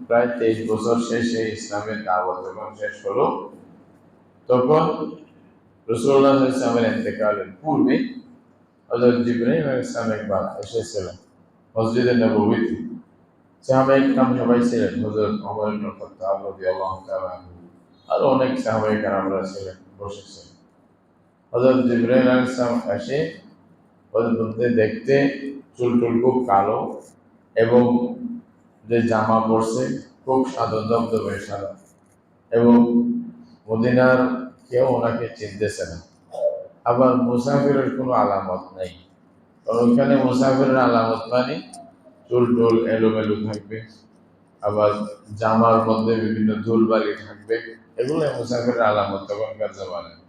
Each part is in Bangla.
প্রায় 23 বছর শেষে ইসলামের দাওয়াত যখন শেষ হলো, তখন রাসূলুল্লাহ সাল্লাল্লাহু আলাইহি ওয়াসাল্লামের ইন্তেকালের পূর্বে হযরত জিবরাইল আলাইহিস সালাম একবার এসেছিলেন মসজিদে নববীতে। সাহাবায়ে কিরাম সবাই ছিলেন, হযরত ওমর ইবনে খাত্তাব রাদিয়াল্লাহু তাআলা আনহু, আর অনেক সাহাবায়ে কিরামরা ছিলেন, বসেছিলেন। হযরত জিবরাইল আলাইহিস সালাম এসে হযরতকে দেখতে চুল খুব কালো এবং যে জামা পরছে খুব সাদা, দবদবে সাদা, এবং মদিনার কেউ ওনাকে চিনতেছে না। আবার মুসাফিরের কোনো আলামত নেই, কারণ ওইখানে মুসাফিরের আলামত মানে চুল টুল এলোমেলো থাকবে, আবার জামার মধ্যে বিভিন্ন ধুলবালি থাকবে, এগুলো মুসাফিরের আলামত তখনকার জামানায়।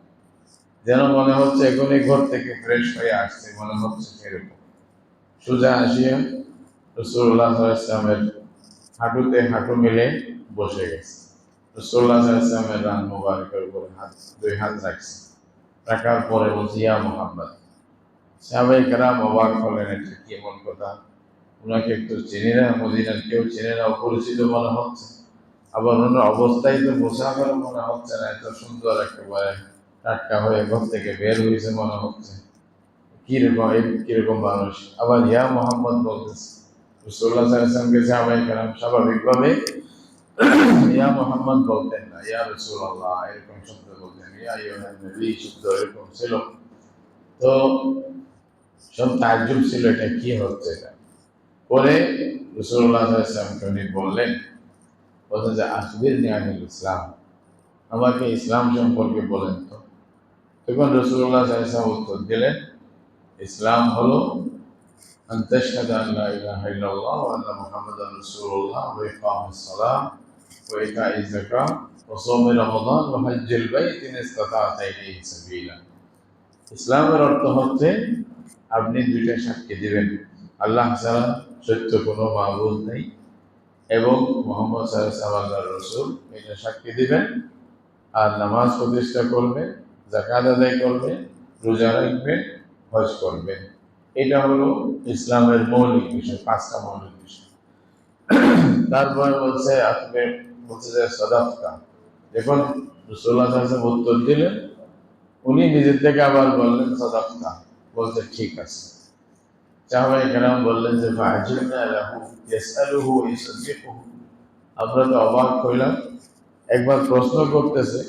যেন মনে হচ্ছে এখনই ঘর থেকে ফ্রেশ হয়ে আসছে, মনে হচ্ছে সেরকম। সোজা আসিয়া রাসূলুল্লাহ সাল্লাল্লাহু আলাইহি ওয়াসাল্লামের হাঁটুতে হাঁটু মিলে বসে গেছে। রাসূলুল্লাহ সাল্লাল্লাহু আলাইহি ওয়াসাল্লামের রান মুবারকের উপরে দুই হাত রাখছে, রাখার পরে বলছে, ইয়া মুহাম্মদ। সাহাবায়ে কেরাম অবাক হলেন, এটা কি এমন কথা, ওনাকে একটু চিনি না, মদিনার কেউ চিনে না, অপরিচিত মনে হচ্ছে। আবার ওনার অবস্থায় তো মুসাফির মনে হচ্ছে না, এত সুন্দর একেবারে টাটকা হয়ে ঘর থেকে বের হয়েছে মনে হচ্ছে। কিরকম মানুষ, আবার ইয়া মুহাম্মদ বলতেছে। রাসূলুল্লাহ সাল্লাল্লাহু আলাইহি ওয়াসাল্লামকে সাহাবায়ে কেরাম স্বাভাবিকভাবে ইয়া মুহাম্মদ বলতেন না, ইয়া রাসূলুল্লাহ এরকম শব্দ বলতেন, ইয়া আইয়ুহান নবী শব্দ এরকম ছিল। তো সব তাজ্জুব ছিল, এটা কি হচ্ছে এটা। পরে রাসূলুল্লাহ সাল্লাল্লাহু আলাইহি ওয়াসাল্লামকে উনি বললেন যে আখবিরনি আনিল ইসলাম, আমাকে ইসলাম সম্পর্কে বলেন তো। তখন রাসূলুল্লাহ সাল্লাল্লাহু আলাইহি ওয়াসাল্লাম উত্তর দিলেন, ইসলাম হলো আন তাশহাদা আন লা ইলাহা ইল্লাল্লাহ ওয়া আন্না মুহাম্মাদার রাসূলুল্লাহ ওয়া ইকামিস সালাহ ওয়া ইতাইজ যাকাত ওয়া সাওমি রমাদান ওয়া হজ্জুল বাইত ইন ইসতাতা'তা ইলাইহি সাবিলা। ইসলামের অর্থ হচ্ছে আপনি দুইটা সাক্ষী দিবেন, আল্লাহ ছাড়া সত্য কোনো মাবুদ নেই এবং মুহাম্মদ সাল্লাল্লাহু আলাইহি ওয়াসাল্লাম আল্লাহর রাসূল, এটা সাক্ষী দিবেন, আর নামাজ প্রতিষ্ঠা করবে, যাকাত আদায় করবে, রোজা রাখবে, হজ করবে। এটা হলো ইসলামের মৌলিক বিষয়, পাঁচটা মৌলিক বিষয়। তারপরে বলছে আপনি বলছে যে সাদাকা। যখন রাসূলুল্লাহ সাল্লাল্লাহু আলাইহি ওয়াসাল্লাম উত্তর দিলেন, উনি নিজের থেকে আবার বললেন সাদাকা, বলতে ঠিক আছে। সাহাবায়ে কেরাম বললেন যে ফাআজিবনা লাহু ইয়াসআলুহু ওয়া ইউসাদ্দিকুহু, আমরা তো অবাক হইলাম, একবার প্রশ্ন করতেছে,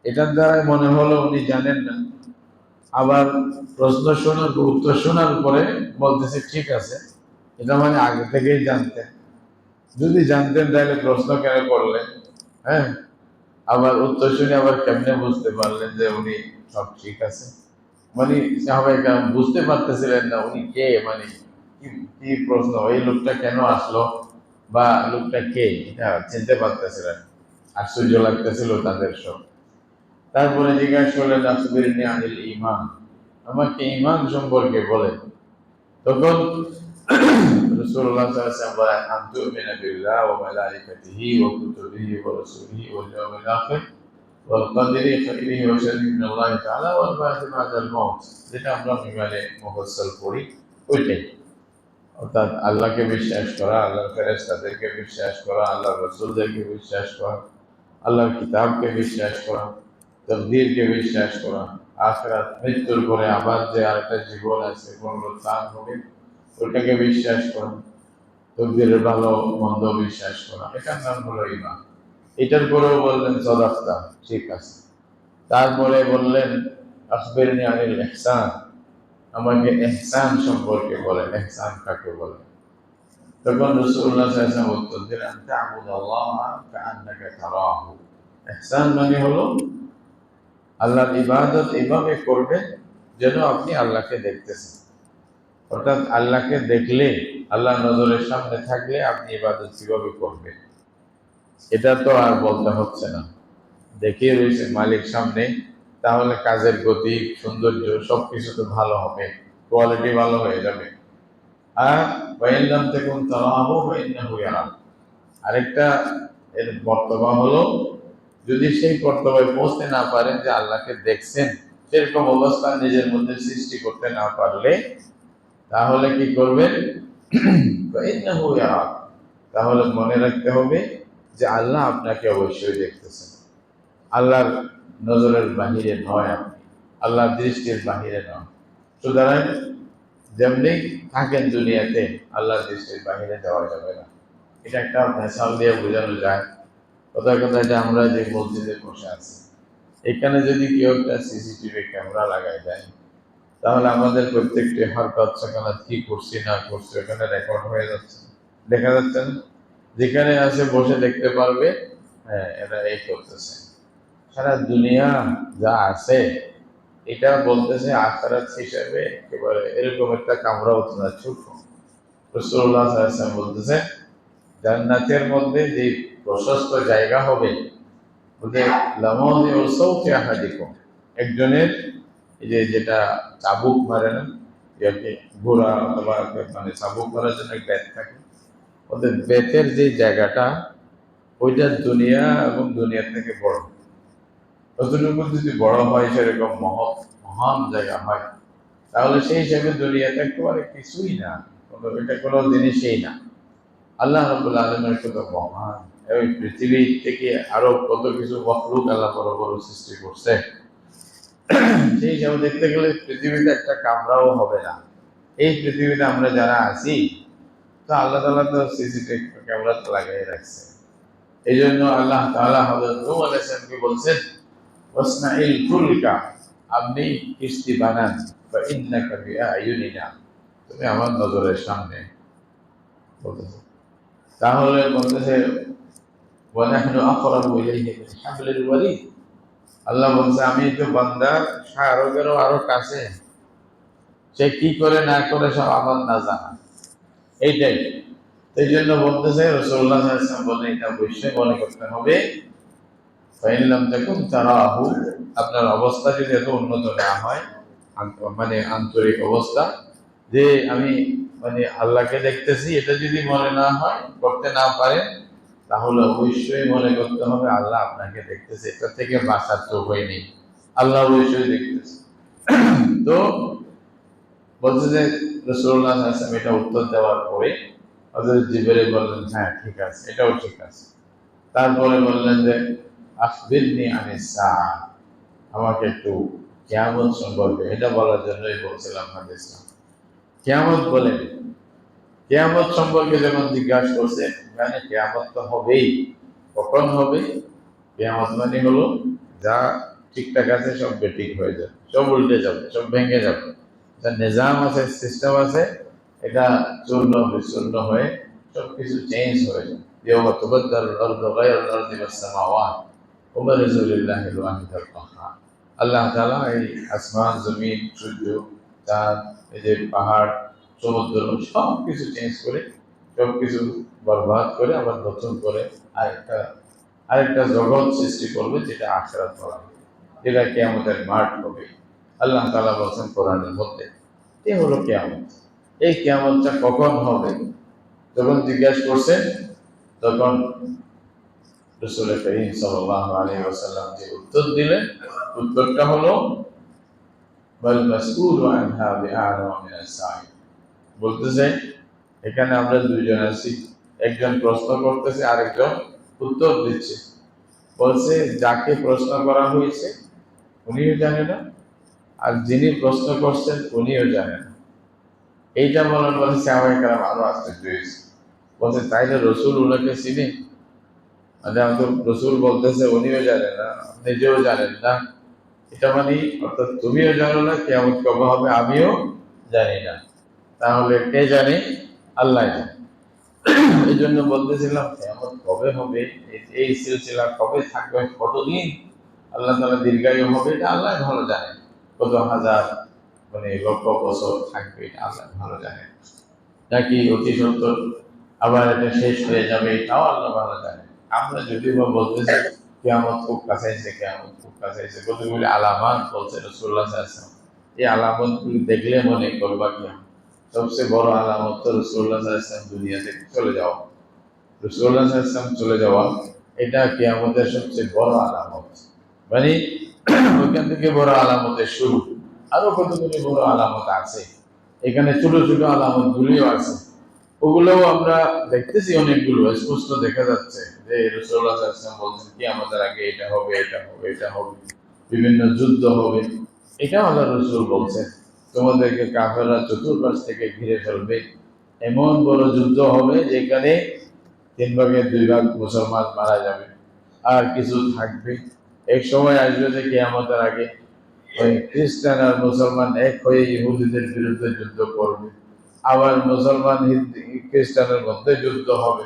এটার দ্বারা মনে হলো উনি জানেন না, আবার প্রশ্ন শোনার উত্তর শোনার পরে বলতেছে ঠিক আছে, এটা মানে আগে থেকেই জানতেন। যদি জানতেন তাহলে প্রশ্ন কেন করলেন? হ্যাঁ, আবার উত্তর শুনে আবার কেমনে বুঝতে পারলেন যে উনি সব ঠিক আছে? মানে সাহাবায়ে কেরাম বুঝতে পারতেছিলেন না উনি কে, মানে কি প্রশ্ন, এই লোকটা কেন আসলো বা লোকটা কে, এটা চিনতে পারতেছিলেন। আশ্চর্য লাগতেছিল তাদের সব। তারপরে জিজ্ঞাসা করলেন আখবিরনি আনিল ঈমান, আমাকে ঈমান সম্পর্কে বলেন। তখন রাসূলুল্লাহ সাল্লাল্লাহু আলাইহি ওয়াসাল্লাম বলেন, আন তু'মিনা বিল্লাহি ওয়া মালাইকাতিহি ওয়া কুতুবিহি ওয়া রাসূলিহি ওয়াল ইয়াউমিল আখির ওয়াল কদরি খাইরিহি ওয়া শাররিহি মিনাল্লাহি তাআলা ওয়াল বা'থি বা'দাল মাউত। যেটা আমরা ইমানে মুফাসসাল পড়ি ওইটাই। অর্থাৎ আল্লাহকে বিশ্বাস করা, আল্লাহর ফেরেশতাদেরকে বিশ্বাস করা, আল্লাহর রাসূলদেরকে বিশ্বাস করা, আল্লাহর কিতাবকে বিশ্বাস করা, তাকদীরকে বিশ্বাস করা, আখিরাত, মৃত্যুর পরে আবার যে আরেকটা জীবন আছে, পুনরুত্থান হবে, ওটাকে বিশ্বাস করা, তকদীরের ভালো মন্দ বিশ্বাস করা, এটার নাম হলো ঈমান। এটার পরেও বললেন সাদাকা, ঠিক আছে। তারপরে বললেন আখবিরনি আনিল ইহসান, আমাকে ইহসান সম্পর্কে বলেন, ইহসান কাকে বলে। তখন রাসূলুল্লাহ সাল্লাল্লাহু আলাইহি ওয়াসাল্লাম উত্তর দিলেন, তা'বুদাল্লাহা কাআন্নাকা তারাহু। ইহসান মানে হলো আল্লাহর ইবাদত এভাবে করবেন যেন আপনি আল্লাহকে দেখতেছেন। অর্থাৎ আল্লাহকে দেখলে, আল্লাহ নজরের সামনে থাকলে আপনি ইবাদত কিভাবে করবেন, এটা তো আর বলতে হচ্ছে না, দেখিয়ে রয়েছে মালিক সামনে, তাহলে কাজের গতি, সৌন্দর্য সবকিছু তো ভালো হবে, কোয়ালিটি ভালো হয়ে যাবে। আর ওয়াইল্লাম তাকুন তারাহু ফাইন্নাহু ইয়ারাক, আরেকটা এর বর্তবা হলো, যদি সেই কর্তব্যে পৌঁছতে না পারেন যে আল্লাহকে দেখছেন, সেরকম অবস্থা নিজের মধ্যে সৃষ্টি করতে না পারলে, তাহলে কি করবেন? ফাইন্নাহু ইয়ারাক, তাহলে মনে রাখতে হবে যে আল্লাহ আপনাকে অবশ্যই দেখতেছেন। আল্লাহর নজরের বাহিরে নয় আপনি, আল্লাহর দৃষ্টির বাহিরে নয়। সুতরাং যেমনি থাকেন দুনিয়াতে, আল্লাহর দৃষ্টির বাহিরে যাওয়া যাবে না। এটা একটা মেসাল দিয়ে বোঝানো যায়। কথায় কথায় যে আমরা যে মসজিদে বসে আছি, এখানে যদি কেউ একটা সিসিটিভি ক্যামেরা লাগাই দেয়, তাহলে আমাদের প্রত্যেকটি হরকত সকালে কি করছি না করছি ওখানে রেকর্ড হয়ে যাচ্ছে, দেখা যাচ্ছে না? যেখানে আছে বসে দেখতে পারবে, হ্যাঁ এরা এই করতেছে। সারা দুনিয়া যা আছে এটা বলতেছে আখেরাত হিসেবে একেবারে এরকম একটা কামরা হতো না, ছোট। রাসূলুল্লাহ সাল্লাল্লাহু আলাইহি ওয়াসাল্লাম বলতেছে জান্নাতের মধ্যে যে প্রশস্ত জায়গা হবে, বলতে লামাউযিউ সাওতি আহাদিকুম, একজনের এই যে যেটা চাবুক মারে না, ইয়াকে ঘোড়া অথবা মানে চাবুক মারার জন্য ব্যাট থাকে, ওদের বেতের যে জায়গাটা, ওইটা দুনিয়া এবং দুনিয়ার থেকে বড়। ততটুকু যদি বড় হয়, সেরকম মহান জায়গা হয়, তাহলে সেই হিসাবে দুনিয়াতে একেবারে কিছুই না, এটা কোনো জিনিসই না। আল্লাহ রাব্বুল আলামিন কত মহান, এই পৃথিবী থেকে আরো কত কিছু মখলুক আল্লাহ বড় বড় সৃষ্টি করছে। সেই হিসাবে দেখতে গেলে পৃথিবীতে একটা কামরাও হবে না। এই পৃথিবীতে আমরা যারা আছি, তো আল্লাহ তাআলা তো সিসিটিভি ক্যামেরা লাগাই রাখছে। এই জন্য আল্লাহ তাআলা হযরত নূহ আলাইহিস সালামকে বলছেন ওয়াসনাইল ফুলকা, আপনি কিস্তি বানান, বা ইন্নাকা বিআইউনিনা, তুমি আমার নজরের সামনে, বলতেছে। তাহলে বলতেছে ওয়া নাহনু আকরাবু ইলাইহি মিন হাবলিল ওয়ারিদ, আল্লাহ বলছে আমি তো বান্দার শাহরগেরও আরো কাছে, সে কি করে না করে সব আমার না জানা। এইটাই এই জন্য বলতেছে রাসূলুল্লাহ সাল্লাল্লাহু আলাইহি ওয়াসাল্লাম বলেন, এটা অবশ্যই মনে করতে হবে ফাইন লাম তাকুন তারাহু, আপনার অবস্থা যদি এত উন্নত না হয়, মানে আন্তরিক অবস্থা, যে আমি মানে আল্লাহকে দেখতেছি, এটা যদি মনে না হয়, করতে না পারেন, তাহলে অবশ্যই মনে করতে হবে আল্লাহ আপনাকে দেখতেছে। এটা থেকে বাঁচার তো উপায় নেই, আল্লাহ অবশ্যই দেখতেছে। তো বলছে যে রাসূলুল্লাহ সাল্লাল্লাহু আলাইহি ওয়াসাল্লাম এটা উত্তর দেওয়ার পরে হযরত জিবরীল বললেন, হ্যাঁ ঠিক আছে, এটাও ঠিক আছে। তারপরে বললেন যে আখবিরনি আনিস সাআ, আমাকে একটু কিয়ামত সম্পর্কে, এটা বলার জন্যই বলছিলাম হাদিসটা। কিয়ামত বলেন, কিয়ামত সম্পর্কে যখন জিজ্ঞাসা করছে, মানে কিয়ামত তো হবেই, কখন হবে? কিয়ামত মানে হলো যা ঠিকঠাক আছে সব বেঠিক হয়ে যাবে, সব উল্টে যাবে, সব ভেঙে যাবে। যা নিজাম আছে, সিস্টেম আছে, এটা চূর্ণ বিচূর্ণ হয়ে সবকিছু চেঞ্জ হয়ে যাবে। يوم تبدل الأرض غير الأرض والسماوات وبرزوا لله الواحد القهار। আল্লাহ তাআলা এই আসমান, জমিন, সূর্য, চাঁদ, এই যে পাহাড়, সমুদ্র, সব কিছু চেঞ্জ করে, সব কিছু বরবাদ করে আবার নতুন করে আরেকটা আরেকটা জগৎ সৃষ্টি করবে, যেটা আখিরাত বলা হয়, যেটা কিয়ামতের মাঠ হবে। আল্লাহ তাআলা বলেছেন কোরআনের মধ্যে, এই হলো কিয়ামত। এই কিয়ামতটা কখন হবে যখন জিজ্ঞাসা করছেন, তখন রাসূল করিম সাল্লাল্লাহু আলাইহি ওয়াসাল্লাম যে উত্তর দিলেন, উত্তরটা হলো বাল মাসউলু আনহা বিআলামা মিনাস সাইল। বলতেছে এখানে আমরা দুইজন আছি, একজন প্রশ্ন করতেছে, আরেকজন উত্তর দিচ্ছে। বলছে যাকে প্রশ্ন করা হয়েছে উনিও জানে না, আর যিনি প্রশ্ন করছেন উনিও জানেন না। এইটা বলার পরে সাহাবায়ে কেরাম আরো আশ্চর্য হয়েছে। বলছে তাইলে রসুল উনাকে চিনি? মানে আমাদের রসুল বলতেছে উনিও জানেন না, নিজেও জানেন না, এটা মানে অর্থাৎ তুমিও জানো না কিয়ামত কবে হবে, আমিও জানি না, তাহলে কে জানে? আল্লাহ জানে। এই জন্য বলতেছিলাম কিয়ামত কবে হবে, এই সিলসিলা কবে থাকবে, কতদিন আল্লাহ তাআলা দীর্ঘায়ু হবে, এটা আল্লাহ ভালো জানে। কত হাজার মানে লক্ষ বছর থাকবে, এটা আল্লাহ ভালো জানে। নাকি অতি সত্তর আবার এটা শেষ হয়ে যাবে, এটাও আল্লাহ ভালো জানে। আমরা যদিও বা বলতেছি কিয়ামত খুব কাছে এসে, কিয়ামত খুব কাছে এসে, কতগুলি আলামত বলছে রাসূলুল্লাহ সাল্লাল্লাহু আলাইহি ওয়াসাল্লাম, এই আলামতগুলি দেখলে মনে করবা কিয়ামত। সবচেয়ে বড় আলামত তো রাসূলুল্লাহ সাল্লাল্লাহু আলাইহি ওয়াসাল্লাম দুনিয়া থেকে চলে যাওয়া। রাসূলুল্লাহ সাল্লাল্লাহু আলাইহি ওয়াসাল্লাম চলে যাওয়া, এটা কিয়ামতের সবচেয়ে বড় আলামত। মানে ওইখান থেকে বড় আলামতের শুরু। আরো কতগুলি বড় আলামত আছে, এখানে ছোট ছোট আলামত গুলিও আছে। ওগুলোও আমরা দেখতেছি, অনেকগুলো স্পষ্ট দেখা যাচ্ছে যে রাসূলুল্লাহ সাল্লাল্লাহু আলাইহি ওয়াসাল্লাম বলছেন কিয়ামতের আগে এটা হবে, এটা হবে, এটা হবে, বিভিন্ন যুদ্ধ হবে। এটা আল্লাহ রাসূল বলছেন তোমাদেরকে কাফেররা চতুর্পাশ থেকে ঘিরে ফেলবে, এমন বড় যুদ্ধ হবে যেখানে 3 ভাগের 2 ভাগ মুসলমান মারা যাবে, আর কিছু থাকবে। এক সময় আসবে যে কিয়ামতের আগে ওই খ্রিস্টান আর মুসলমান এক হয়ে ইহুদিদের বিরুদ্ধে যুদ্ধ করবে, আবার মুসলমান খ্রিস্টানের মধ্যে যুদ্ধ হবে।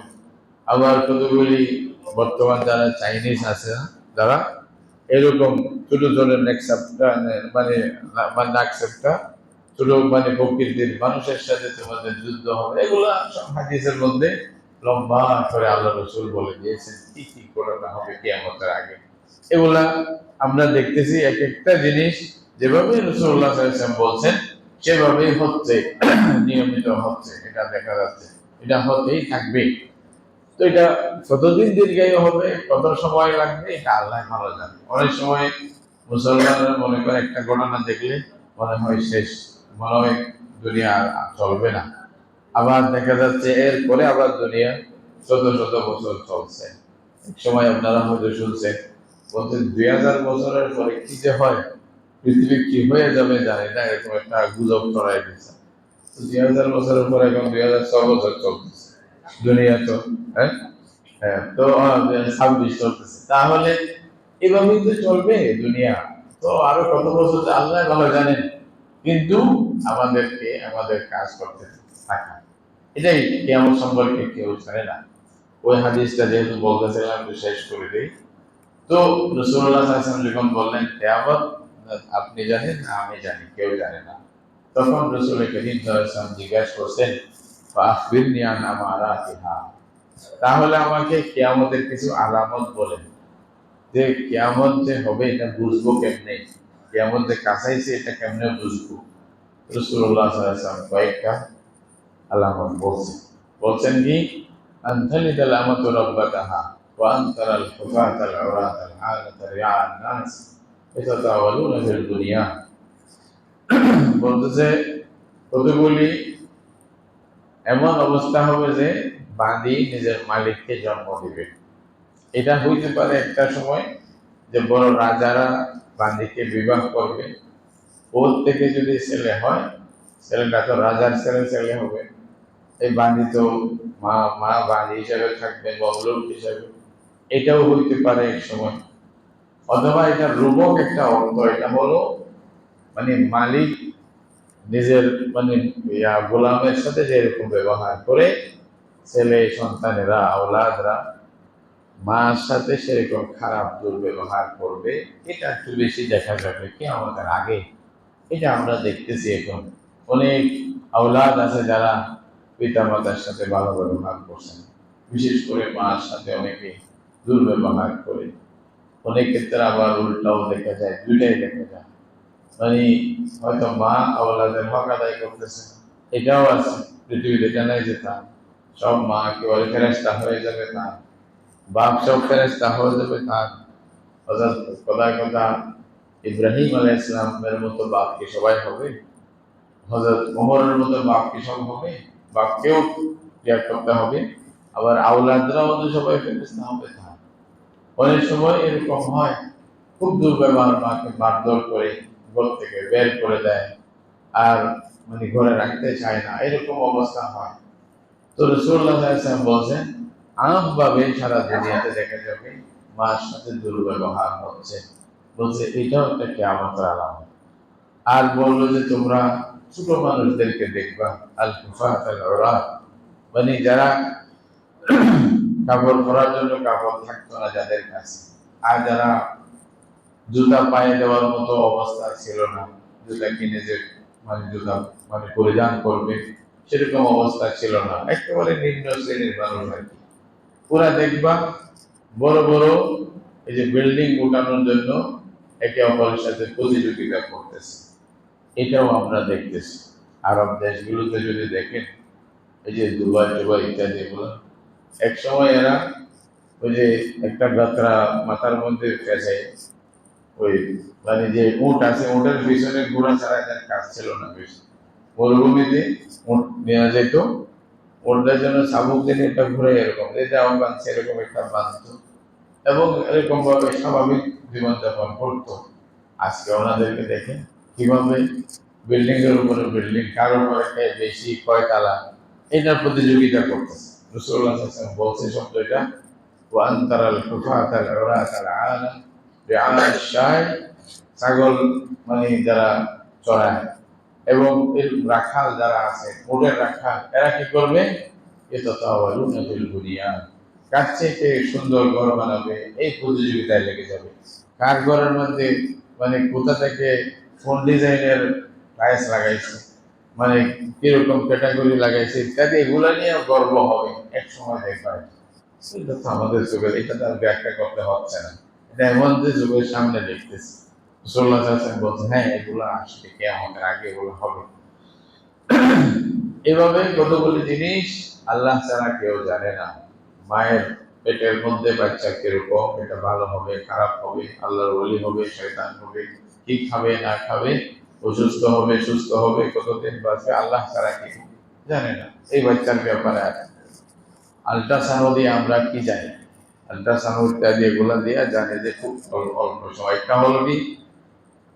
আবার কতগুলি বর্তমান যারা চাইনিজ আছে যারা এরকম ছোট ছোট নেক্সাপটা মানে নাকসাপটা ছোট মানে প্রকৃতির মানুষের সাথে তোমাদের যুদ্ধ হবে, এগুলা সব হাদিসের মধ্যে লম্বা করে আল্লাহ রসুল বলে দিয়েছেন কি কি ঘটনা হবে কিয়ামতের আগে। এগুলা আমরা দেখতেছি, এক একটা জিনিস যেভাবে রাসূলুল্লাহ সাল্লাল্লাহু আলাইহি ওয়াসাল্লাম বলছেন সেভাবেই হচ্ছে, নিয়মিত হচ্ছে, এটা দেখা যাচ্ছে, এটা হতেই থাকবে। তো এটা কতদিন দীর্ঘায়ু হবে, কত সময় লাগবে, এটা আল্লাহ ভালো জানে। অনেক সময় মুসলমানরা মনে করে একটা ঘটনা দেখলে মনে হয় শেষ, মনে হয় দুনিয়া আর চলবে না। আবার দেখা যাচ্ছে এরপরে আবার দুনিয়া শত শত বছর চলছে। এক সময় আপনারা হয়তো শুনছেন বলতে 2000 বছরের পরে কি যে হয়, পৃথিবী কি হয়ে যাবে জানি না, এরকম একটা গুজব ছড়াই দিচ্ছে। 2000 বছরের পরে এখন 2006 বছর চলতেছে দুনিয়া তো, হ্যাঁ হ্যাঁ, তো 26 চলতেছে, তাহলে এভাবেই তো চলবে দুনিয়া। তো আরো কত বছর আল্লাহ ভালো জানেন, কিন্তু আমাদেরকে আমাদের কাজ করতে থাকা, এটাই কিয়ামত সম্পর্কে কেউ জানে না। ওই হাদিসটা যেহেতু বলতেছিলাম একটু শেষ করে দিই। তো রাসূলুল্লাহ সাল্লাল্লাহু আলাইহি ওয়াসাল্লাম যখন বললেন কিয়ামত আপনি জানেন না আমি জানি, কেউ জানে না, তখন রাসূল করিম সাল্লাল্লাহু আলাইহি ওয়াসাল্লাম জিজ্ঞাসা করছেন ফাআখবিরনি আন আমারাতিহা, তাহলে আমাকে কিয়ামতের কিছু আলামত বলেন, যে কিয়ামত যে হবে এটা বুঝবো কেমনে, কিয়ামত যে কাছাইছে এটা কেমনে বুঝবো। রাসূলুল্লাহ সাল্লাল্লাহু আলাইহি ওয়াসাল্লাম কয়েকটা আলামত বলছেন। বলছেন কি আনতালিদাল আমাতু রাব্বাতাহা ওয়া আনতারাল হুফাতাল উরাতাল আলাতাল রিআন নাস ইয়াতাতাওয়ালুনা ফিল দুনিয়া। বলতেছে কতগুলি এমন অবস্থা হবে যে বাদী নিজের মালিককে জন্ম দিবে। এটা হইতে পারে একটা সময় যে বড় রাজারা বান্দিকে বিবাহ করবে, ওর থেকে যদি ছেলে হয়, ছেলেটা তো রাজার ছেলে ছেলে হবে, এই বান্দি তো মা মা বান্দি হিসাবে থাকবে, বড়লোক হিসাবে। এটাও হইতে পারে এক সময়। অথবা এটা রূপক একটা অর্থ, এটা হলো মানে মালিক নিজের মানে গোলামের সাথে যেরকম ব্যবহার করে ছেলে সন্তানেরা আওলাদরা মার সাথে সেরকম খারাপ দুর্ব্যবহার করবে। এটা একটু বেশি দেখা যাবে কি আমাদের আগে, এটা আমরা দেখতেছি এখন। অনেক আওলাদ আছে যারা পিতা মাতার সাথে ভালো ব্যবহার করছেন, বিশেষ করে মার সাথে অনেকে দুর্ব্যবহার করে। অনেক ক্ষেত্রে আবার উল্টাও দেখা যায়, দুইটাই দেখা যায়। মানে হয়তো মা আওলাদের হক আদায় করতেছে, এটাও আছে পৃথিবীতে, জানাই যেতাম সব মা একেবারে ফেরেশতা হয়ে যাবে তা, বাপ সব ফেরেশতা হয়ে যাবে তা। হযরত কথা কথা ইব্রাহিম আলাইহিস সালামের মতো বাপ কি সবাই হবে? হযরত ওমরের মতো বাপ কি সব হবে? বাপকেও ত্যাগ করতে হবে, আবার আওলাদরাও যে সবাই ফেরেশতা হবে তা। অনেক সময় এরকম হয়, খুব দুর্ব্যবহার, মাকে মারধর করে ঘর থেকে বের করে দেয়, আর মানে ঘরে রাখতে চায় না, এরকম অবস্থা হয়। তো রাসূলুল্লাহ সাল্লাল্লাহু আলাইহি ওয়াসাল্লাম বলছেন আমভাবে সারা দুনিয়াতে দেখা যাবে মার সাথে দুর্ব্যবহার হচ্ছে। বলছে এটাও একটা কিয়ামতের আলামত। আর বললো যে তোমরা ছোট মানুষদেরকে দেখবা আল কুফাত আল উরাত, মানে যারা কাপড় পরার জন্য কাপড় থাকতো না যাদের কাছে, আর যারা জুতা পায়ে দেওয়ার মতো অবস্থা ছিল না, জুতা কিনে যে মানে জুতা মানে পরিধান করবে সেরকম অবস্থা ছিল না, একেবারে নিম্ন শ্রেণীর মানুষ আর কি। ওরা দেখবা বড় বড় এই যে বিল্ডিং উঠানোর জন্য একে অপরের সাথে প্রতিযোগিতা করতেছে। এটাও আমরা দেখতেছি আরব দেশগুলোতে যদি দেখেন, এই যে দুবাই টুবাই ইত্যাদি এগুলো, এক সময় এরা ওই যে একটা যাত্রা মাথার মধ্যে ফেসে ওই মানে যে উট আছে, উটের পিছনে ঘোড়া ছাড়া এদের কাজ ছিল না বেশি। মরুভূমিতে উট নেওয়া যেত, ওটার জন্য চাবুক দিলে এটা ঘুরে এরকম এটাও বাঁধছে, এরকম একটা বাঁধতো এবং এরকম ভাবে স্বাভাবিক জীবনযাপন করতো। আজকে ওনাদেরকে দেখেন কিভাবে বিল্ডিং এর উপরে বিল্ডিং, কারো ঘরে বেশি কয়তলা, এটার প্রতিযোগিতা করতেছে। রাসূলুল্লাহ সাল্লাল্লাহু আলাইহি ওয়াসাল্লাম বলছে শব্দটা, ওয়ান তারাল কুফাতাল উরাতাল আলা বিআশ শায়, ছাগল মানে যারা চড়ায় এবং এর রাখাল যারা আছে, উটের রাখাল, এরা কি করবে? ইয়াতাতাওয়ালুনা ফিল বুনিয়ান, কার চেয়ে সুন্দর ঘর বানাবে এই প্রতিযোগিতায় লেগে যাবে। কার ঘরের মধ্যে মানে কোথা থেকে কোন ডিজাইনের টাইলস লাগাইছে, মানে কিরকম ক্যাটাগরি লাগাইছে ইত্যাদি, এগুলা নিয়ে গর্ব হবে এক সময় দেখবে। এটা তো আমাদের যুগের, এটা তো আর ব্যাখ্যা করতে হচ্ছে না, এটা এমন যে যুগের সামনে দেখতেছি। রাসূলুল্লাহ সাল্লাল্লাহু আলাইহি ওয়াসাল্লাম বলছেন, হ্যাঁ এগুলো আসলে কিয়ামতের আগে এগুলো হবে। এভাবে কতগুলি জিনিস আল্লাহ ছাড়া কেউ জানে না। মায়ের পেটের মধ্যে বাচ্চা কিরকম, এটা ভালো হবে খারাপ হবে, আল্লাহর ওলি হবে শয়তান হবে, কি খাবে না খাবে, অসুস্থ হবে সুস্থ হবে, কতদিন বাঁচবে, আল্লাহ ছাড়া কেউ জানে না। এই বাচ্চার ব্যাপারে আল্ট্রাসাউন্ড দিয়ে আমরা কি জানি? আল্ট্রাসাউন্ড ইত্যাদি এগুলা দিয়ে জানে যে খুব অল্প সময়টা হলো কি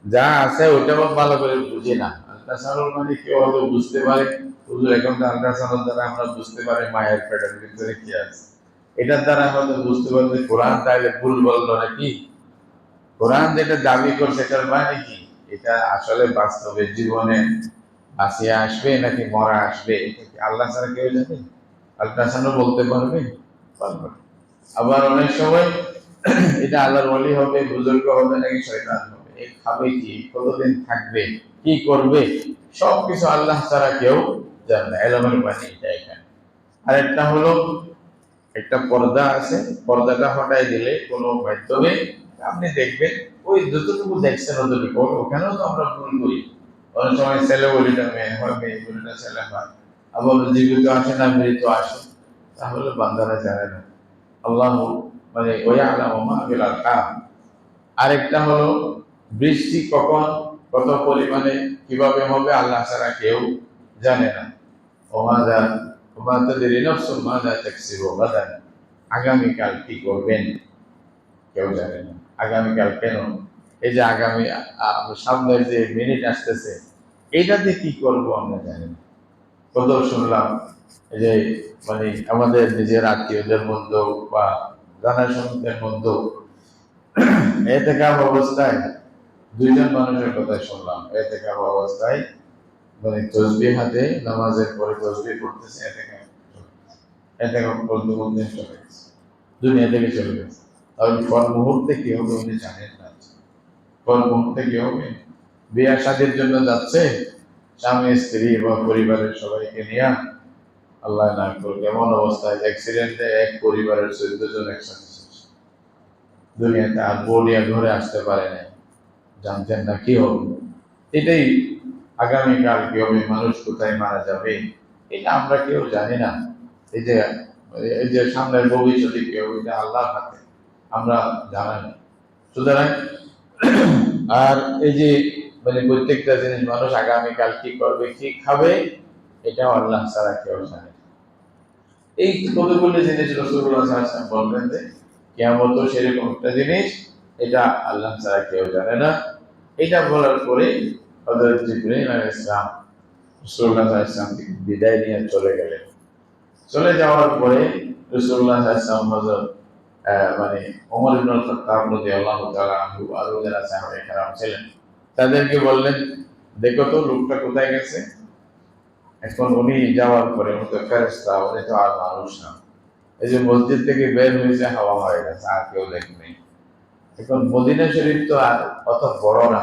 যা আছে ওইটাও ভালো করে বুঝি না। আল্ট্রাসাউন্ড মানে কেউ হয়তো বুঝতে পারে, হুজুর এখন তো আল্ট্রাসাউন্ড দ্বারা আমরা বুঝতে পারি মায়ের পেটের ভিতরে কি আছে। এটার দ্বারা হয়তো বুঝতে পারবে কোরআন তাইলে ভুল বললো নাকি, কোরআন যেটা দাবি করছে এটার মানে কি, এটা আসলে বাস্তবে জীবনে বাঁচিয়ে আসবে নাকি মরা আসবে, এটা কি আল্লাহ ছাড়া কেউ জানে? আল্ট্রাসাউন্ড বলতে পারবে? পারবে না। আবার অনেক সময় এটা আল্লাহর ওলি হবে, বুজুর্গ হবে নাকি শয়তান হবে, এই খাবে কি, কতদিন থাকবে, কি করবে, সবকিছু আল্লাহ ছাড়া কেউ জানে না। এলমের পানি এটা এখানে। আরেকটা হলো একটা পর্দা আছে, পর্দাটা হটাই দিলে কোনো মাধ্যমে আপনি দেখবেন ওই যতটুকু দেখছেন অতটুকু, ওখানেও তো আমরা ভুল করি। অনেক সময় ছেলে বলিটা মেয়ে হয়, মেয়ে বলিটা ছেলে হয়, আবার জীবিত আসে না মৃত আসে, তাহলে বান্দারা জানে না। আল্লাহ মানে ওই আলামা বিল আরকাম। আরেকটা হলো বৃষ্টি কখন কত পরিমাণে কিভাবে হবে আল্লাহ ছাড়া কেউ জানে না। ওমাদা ওমাদা দিরিনাফসুল মাদা তাকসিবু গাদান, আগামীকাল কি করবেন কেউ জানে না। আগামীকাল কেন, এই যে আগামী সামনের যে মিনিট আসতেছে এইটাতে কি করবো আমরা জানি না। কত শুনলাম এই যে মানে আমাদের নিজের আত্মীয়দের মধ্যেও বা জানাশোনাদের মধ্যেও এতেকাফ অবস্থায় দুইজন মানুষের কথা শুনলাম। এতেকাফ অবস্থায় মানে তসবিহ হাতে নামাজের পরে তসবিহ পড়তেছে, এতেকাফ বলতে বলতে চলে গেছে, দুনিয়া থেকে চলে গেছে। তাহলে পর মুহূর্তে কি হবে উনি জানেন না। পর মুহূর্তে কি হবে? বিয়ে শাদীর জন্য যাচ্ছে, স্বামী স্ত্রী বা পরিবারের সবাইকে নিয়ে, আল্লাহ না করুক এমন অবস্থায় অ্যাক্সিডেন্টে এক পরিবারের 14 জন একসাথে শেষ। দুনিয়াতে আর বলিয়া ঘরে আসতে পারে না, জানতেন না কি হবে। এটাই আগামীকাল কি হবে, মানুষ কোথায় মারা যাবে, এটা আমরা কেউ জানি না। এই যে এই যে সামনের ভবিষ্যতে কেউ, এটা আল্লাহর হাতে, আমরা জানা নেই। সুতরাং আর এই যে মানে প্রত্যেকটা জিনিস মানুষ আগামীকাল কি করবে কি খাবে এটাও আল্লাহ ছাড়া কেউ জানে। এই কতগুলো জিনিস রাসূলুল্লাহ সাল্লাল্লাহু আলাইহি ওয়াসাল্লাম বললেন যে কিয়ামত সেরকম একটা জিনিস, এটা আল্লাহ ছাড়া কেউ জানে না। এটা বলার পরে হযরত জিবরাইল আলাইহিস সালাম রাসূলুল্লাহ সাল্লাল্লাহু আলাইহি ওয়াসাল্লাম থেকে বিদায় নিয়ে চলে গেলেন। চলে যাওয়ার পরে রাসূলুল্লাহ সাল্লাল্লাহু আলাইহি ওয়াসাল্লাম হযরত মানে ওমর ইবনে খাত্তাব রাদিয়াল্লাহু তাআলা আনহু আরো যারা সাহাবায়ে কেরাম ছিলেন তাদেরকে বললেন, দেখো তো লোকটা কোথায় গেছে। এখন উনি যাওয়ার পরে উনি তো ফেরেশতা, উনি তো আর মানুষ না। এই যে মসজিদ থেকে বের হয়েছে হাওয়া হয়ে গেছে, আর কেউ দেখেনি। এখন মদিনা শরীফ তো আর অত বড় না,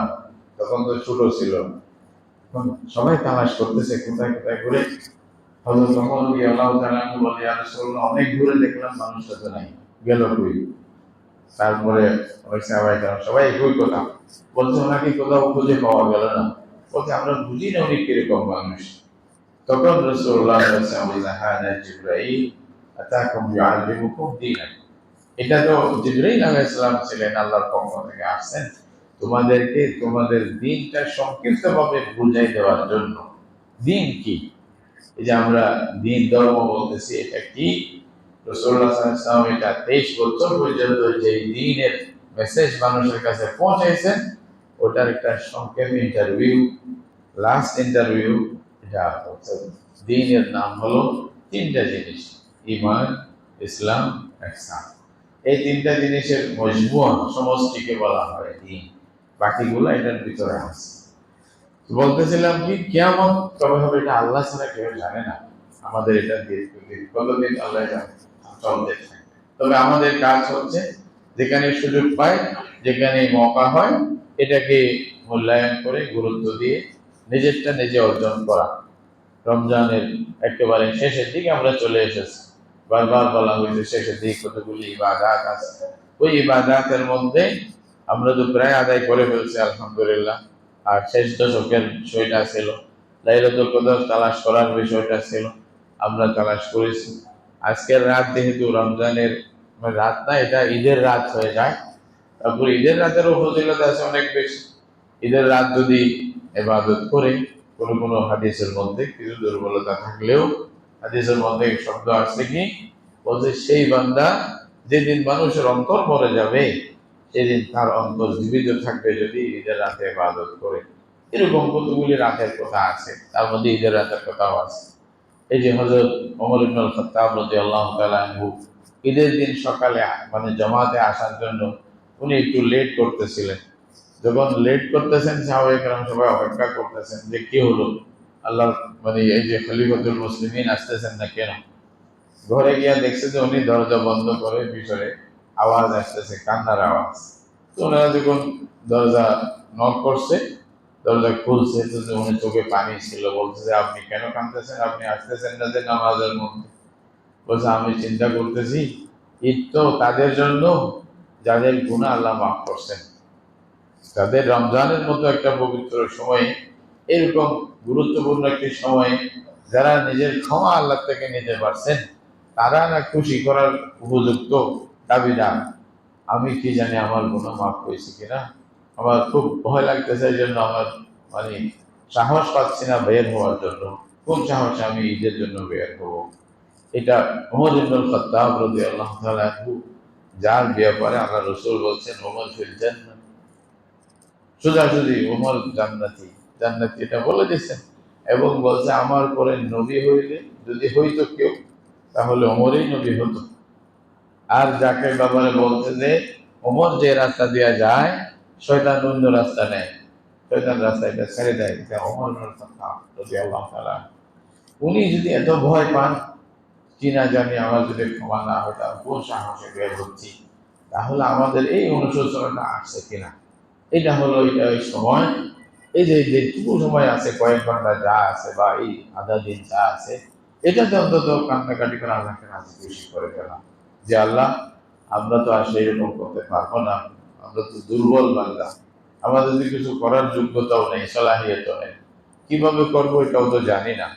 তখন তো ছোট ছিল। এখন সবাই তালাশ করতেছে কোথায় কোথায় ঘুরে। হযরত ওমর রাদিয়াল্লাহু তাআলা আনহু বলে, ইয়া রাসূলুল্লাহ অনেক ঘুরে দেখলাম মানুষটা তো নাই, গেল কই? তারপরে ওই সাহাবায়ে কেরাম সবাই একই কথা বলছে, ওনাকে কোথাও খুঁজে পাওয়া গেল না। বলছে আমরা বুঝি না উনি কিরকম মানুষ। তখন রাসূলুল্লাহ সাল্লাল্লাহু আলাইহি ওয়াসাল্লাম বললেন, হাদা জিবরাইল আতাকুম ইউআল্লিমুকুম দীনাকুম। এটা তো জিবরাইল আলাইহিস সালাম ছিলেন, আল্লাহর পক্ষ থেকে আসছেন তোমাদেরকে তোমাদের দ্বীনটা সংক্ষিপ্তভাবে বুঝাই দেওয়ার জন্য। দ্বীন কি? এই যে আমরা দিন ধর্ম বলতেছি, এটা কি? রাসূলুল্লাহ সাল্লাল্লাহু আলাইহি ওয়াসাল্লাম এটা 23 বছর পর্যন্ত যে দিনের মেসেজ মানুষের কাছে পৌঁছাইছেন, ওটার একটা সংক্ষেপ ইন্টারভিউ, লাস্ট ইন্টারভিউ। এটা হচ্ছে দিনের নাম হলো তিনটা জিনিস: ঈমান, ইসলাম, ইহসান। এই তিনটা জিনিসের মজমুয়া, সমষ্টিকে বলা হয় দিন। বাকিগুলো এটার ভিতরে আছে। বলতেছিলাম কি, কিয়ামত কবে হবে এটা আল্লাহ ছাড়া কেউ জানে না। আমাদের এটা কতদিন আল্লাহ জানে, চলতে থাকে। তবে আমাদের কাজ হচ্ছে যেখানে সুযোগ পায়, যেখানে মৌকা হয়, এটাকে মূল্যায়ন করে গুরুত্ব দিয়ে নিজেরটা নিজে অর্জন করা। রমজানের একেবারে শেষের দিকে আমরা চলে এসেছি। বারবার বলা হয়েছে শেষের দিকে কতগুলি ইবাদত আছে। ওই ইবাদতের মধ্যে আমরা তো প্রায় আদায় করে ফেলছি আলহামদুলিল্লাহ। আর শেষ দশকের বিষয়টা ছিল, লাইলাতুল কদর তালাশ করার বিষয়টা ছিল, আমরা তালাশ করেছি। আজকের রাত যেহেতু রমজানের রাত না, এটা ঈদের রাত হয়ে যায়। তারপর ঈদের রাতেরও ফজিলত আছে অনেক বেশি। ঈদের রাত যদি ইবাদত করে, কোনো কোনো হাদিসের মধ্যে কিছু দুর্বলতা থাকলেও হাদিসের মধ্যে শব্দ আসছে কি, বলছে সেই বান্দা যেদিন মানুষের অন্তর মরে যাবে, সেদিন তার অন্তর জীবিত থাকবে যদি ঈদের রাতে ইবাদত করে। এরকম কতগুলি রাতের কথা আছে, তার মধ্যে ঈদের রাতের কথাও আছে। এই যে হযরত ওমর ইবনুল খাত্তাব রাদিয়াল্লাহু তাআলা আনহু ঈদের দিন সকালে মানে জামাতে আসার জন্য উনি একটু লেট করতেছিলেন। যখন লেট করতেছেন, সাহাবায়ে কেরাম সবাই অপেক্ষা করতেছেন যে কি হলো, আল্লাহ মানে এই যে খলিফাতুল মুসলিমিন আসতেছেন না কেন। ঘরে গিয়া দেখছে যে উনি দরজা বন্ধ করে ভিতরে আওয়াজ আসতেছে, কান্নার আওয়াজ। তো ওনারা যখন দরজা নক করছে, দরজা খুলছে, তো উনি চোখে পানি ছিল। বলছে যে আপনি কেন কাঁদতেছেন, আপনি আসতেছেন না যে নামাজের মধ্যে? বলছে আমি চিন্তা করতেছি ঈদ তো তাদের জন্য যাদের গুনাহ আল্লাহ মাফ করছেন। তাদের রমজানের মতো একটা পবিত্র সময়ে, এরকম গুরুত্বপূর্ণ একটি সময়ে যারা নিজের ক্ষমা আল্লাহ থেকে নিতে পারছেন, তারা না খুশি করার উপযুক্ত দাবিদার। আমি কি জানি আমার গুনাহ মাফ হয়েছে কিনা, আমার খুব ভয় লাগতেছে। এই জন্য আমার মানে সাহস পাচ্ছি না বের হওয়ার জন্য। কোন সাহসে আমি ঈদের জন্য বের হব? এটা ওমর ইবনুল খাত্তাব রাদিয়াল্লাহু তাআলা আনহু, যার ব্যাপারে আল্লাহ রাসূল বলছেন ওমর ফিল জান্নাহ, সোজাসুজি ওমর জান্নাতি, জান্নাতি এটা বলে দিয়েছেন। এবং বলছে আমার পরে নবী হইলে, যদি হইতো কেউ, তাহলে ওমরই নবী হতো। আর যাকে ব্যাপারে বলছে যে ওমর যে রাস্তা দিয়ে যায়, শয়তান অন্য রাস্তা নেয়, শয়তান রাস্তা এটা ছেড়ে দেয়, এটা ওমর ইবনুল খাত্তাব রাদিয়াল্লাহু তাআলা। উনি যদি এত ভয় পান, কি না জানি আমার যদি ক্ষমা না হয় তার কোন সাহসে বের হচ্ছি, তাহলে আমাদের এই অনুশোচনাটা আসছে কিনা। এটা হলো এটা ওই সময়, এই যে যেটুকু সময় আছে, কয়েক ঘন্টা যা আছে বা এই আধা দিন যা আছে, এটাতে অন্তত কান্নাকাটি করে আল্লাহকে রাজি খুশি করে ফেলা যে আল্লাহ, আমরা তো আর সেইরকম করতে পারবো না, আমরা তো দুর্বল বান্দা, আমাদের যদি কিছু করার যোগ্যতাও নেই, সালাহিয়তও নেই, কিভাবে করবো এটাও তো জানি না।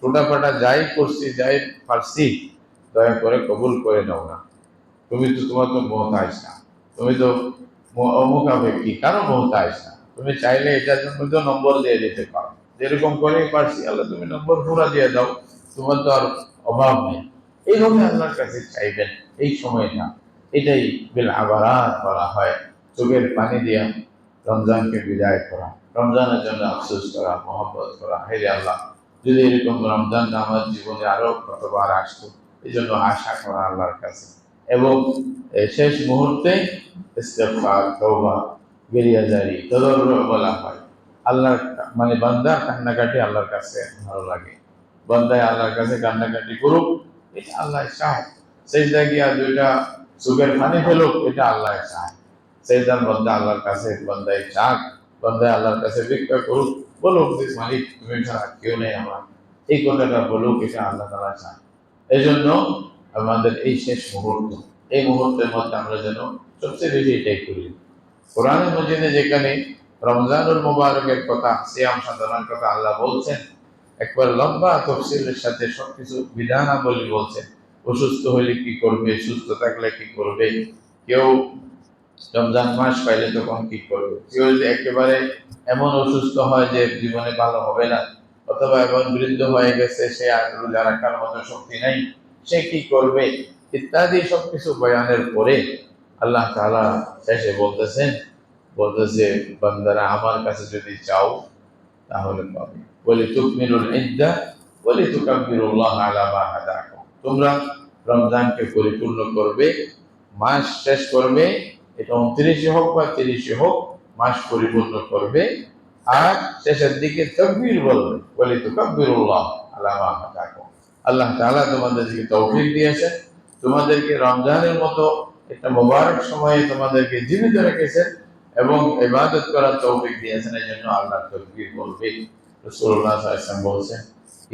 টোটাপাটা যাই করছি, যাই পারছি, দয়া করে কবুল করে নাও না। তুমি তো, তোমার তো মহতাজ না, তুমি তো অমুখাপেক্ষী, কারো মহতাজ না। তুমি চাইলে এটার মধ্যে নম্বর দিয়ে দিতে পারো, যেরকম করে পারছি আল্লাহ তুমি নম্বর পুরা দিয়ে দাও, তোমার তো আর অভাব নেই। এইভাবে আল্লাহর কাছে চাইবেন এই সময়টা। এটাই বিল আবারাত বলা হয়, চোখের পানি দিয়া রমজানকে বিদায় করা, রমজানের জন্য আফসোস করা, মহব্বত করা। হে আল্লাহ, যদি এরকম রমজান আমার জীবনে আরো কতবার আসতো, এই জন্য আশা করা আল্লাহর কাছে। এবং শেষ মুহূর্তে ইস্তেগফার, তওবা, গেরিয়াজারি, তদর্র বলা হয়। আল্লাহর মানে বান্দার কান্নাকাটি আল্লাহর কাছে ভালো লাগে। বান্দায় আল্লাহর কাছে কান্নাকাটি করুক, এটা আল্লাহ চায়। সেজদা গিয়া দুইটা চোখের পানি ফেলুক, এটা আল্লাহ চায়। সেজদার মধ্যে আল্লাহর কাছে বান্দায় চাক, বান্দায় আল্লাহর কাছে ভিক্ষা করুক, বলুক যে মালিক তুমি ছাড়া কেউ নেই আমার, এই কথাটা বলুক, এটা আল্লাহ তাআলা চায়। এই জন্য আমাদের এই শেষ মুহূর্ত, এই মুহূর্তের মধ্যে আমরা যেন সবচেয়ে বেশি এটাই করি। কোরআনের মজিদে যেখানে রমজানুল মুবারকের কথা, সিয়াম সাধনার কথা আল্লাহ বলছেন, একবার লম্বা তফসিলের সাথে সবকিছু বিধানাবলী বলছেন। অসুস্থ হলে কি করবে, সুস্থ থাকলে কি করবে, কেউ রমজান মাস পাইলে তখন কি করবে, কেউ যদি একেবারে এমন অসুস্থ হয় যে জীবনে ভালো হবে না, অথবা এমন বৃদ্ধ হয়ে গেছে, সে আর রোজা রাখার মতো শক্তি নাই, সে কি করবে, ইত্যাদি সবকিছু বয়ানের পরে আল্লাহ তাআলা শেষে বলতেছে বান্দারা আমার কাছে যদি চাও তাহলে পাবে। বলি তুকমিলুল ইদ্দা বলি তুকাব্বিরুল্লাহ আলা মা হাদাকুম, তোমরা রমজানকে পরিপূর্ণ করবে, মাস শেষ করবে, এটা 29 হোক বা 30 হোক, মাস পরিপূর্ণ করবে, আর শেষের দিকে তাকবীর বলবে, বলি তুকাব্বিরুল্লাহ আলা মা হাদাকুম। আল্লাহ তাআলা তোমাদেরকে তৌফিক দিয়েছেন, তোমাদেরকে রমজানের মতো একটা মোবারক সময়ে তোমাদেরকে জীবিত রেখেছেন এবং ইবাদত করার তৌফিক দিয়েছেন, এই জন্য আল্লাহ তাকবীর বলবে। রাসূলুল্লাহ সাল্লাল্লাহু আলাইহি ওয়াসাল্লাম বলছেন,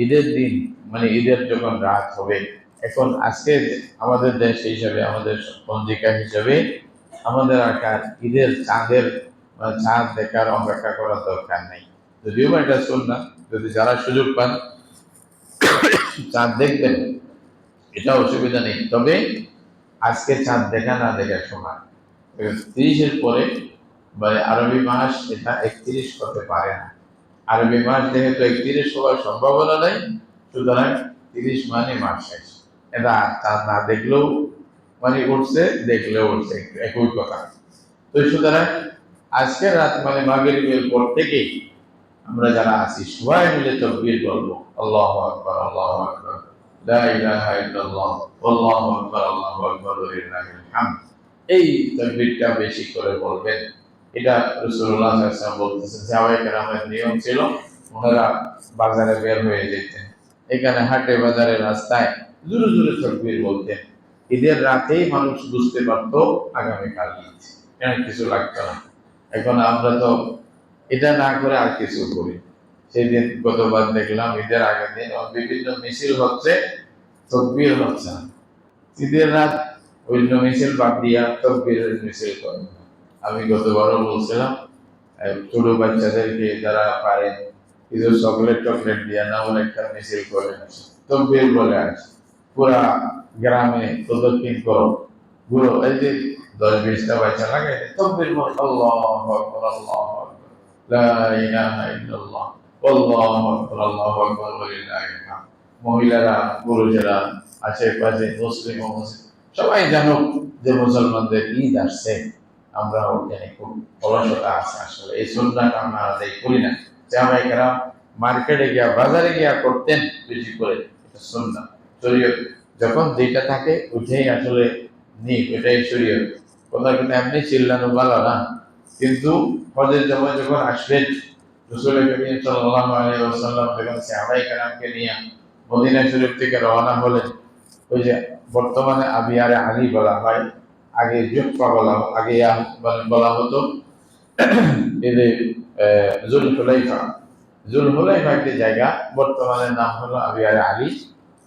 ঈদের দিন মানে ঈদের যখন রাত হবে, এখন আজকে আমাদের দেশ হিসাবে, আমাদের পঞ্জিকা হিসাবে আমাদের আকার ঈদের চাঁদের চাঁদ দেখার অপেক্ষা করার দরকার নেই, যদিও বা এটা সুন্নাহ, যদি যারা সুযোগ পান চাঁদ দেখবেন, এটা অসুবিধা নেই। তবে আজকে চাঁদ দেখা না দেখার সময় 30-এর পরে মানে আরবি মাস এটা 31 করতে পারে না। আরবি মাস যেহেতু 31 হওয়ার সম্ভাবনা নাই, সুতরাং 30 মানে মাস শেষ। এটা চাঁদ না দেখলেও মানে উঠছে, দেখলেও উঠছে, একই কথা। তো সুতরাং আজকের রাত মানে মাগরিবের পর থেকেই আমরা যারা আছি সবাই মিলে তাকবীর বলবো, আল্লাহু আকবার আল্লাহু আকবার লা ইলাহা ইল্লাল্লাহ আল্লাহু আকবার আল্লাহু আকবার ওয়া লিল্লাহিল হামদ। এই তাকবীরটা বেশি করে বলবেন। এটা রাসূলুল্লাহ সাল্লাল্লাহু আলাইহি ওয়াসাল্লাম বলতেছেন, সাহাবায়ে কেরামের নিয়ম ছিল, ওনারা বাজারে বের হয়ে যেতেন, এখানে হাটে বাজারে রাস্তায় জোরে জোরে তাকবীর বলতেন। ঈদের রাতেই মানুষ বুঝতে পারতো আগামীকাল ঈদ, এখানে কিছু লাগতো না। এখন আমরা তো এটা না করে আর কিছু করি। সেদিন গতবার দেখলাম ঈদের আগের দিন বিভিন্ন মিছিল হচ্ছে, তাকবীর হচ্ছে না। ঈদের রাত অন্য মিছিল বাদ দিয়া তাকবীরের মিছিল করে। আমি গতবারও বলছিলাম, ছোট বাচ্চাদেরকে যারা পারেন কিছু চকলেট দিয়া না বলে একটা মিছিল করে আসে, তাকবীর বলে আসে, পুরা গ্রামে প্রদক্ষিণ করো, ঘুরো, এই যে 10-20টা বাচ্চা লাগে তাকবীর বল, আল্লাহু আকবার আল্লাহু আকবার লা ইলাহা ইল্লাল্লাহ আল্লাহু আকবার আল্লাহু আকবার ওয়া লিল্লাহিল হামদ। মহিলারা পুরুষেরা আশেপাশে মুসলিম ও মুসলিম সবাই জানুক যে মুসলমানদের ঈদ আসছে, আমরা ওখানে খুব অলসতা আছে, আসলে এই সুন্নাহটা আমরা আদায় করি না। জামাই কেরাম মার্কেটে গিয়া বাজারে গিয়া করতেন বেশি করে, এটা সুন্নাহ শরীয়ত। যখন যেটা থাকে উঠেই আসলে নিক, এটাই শরীয়ত। কথা কিন্তু এমনি চিল্লানো ভালো না, কিন্তু হজের সময় যখন আসবেন রাসূল করিম সাল্লাল্লাহু আলাইহি ওয়াসাল্লাম যখন সাহাবায়ে কেরামকে নিয়ে মদিনা শরীফ থেকে রওনা হলেন, ওই যে বর্তমানে আবিয়ারে আলী বলা হয়, আগে জুফা বলা, আগে বলা হতো এদের জুলহুলাইফা একটি জায়গা, বর্তমানে নাম হলো আবিয়ারে আলী।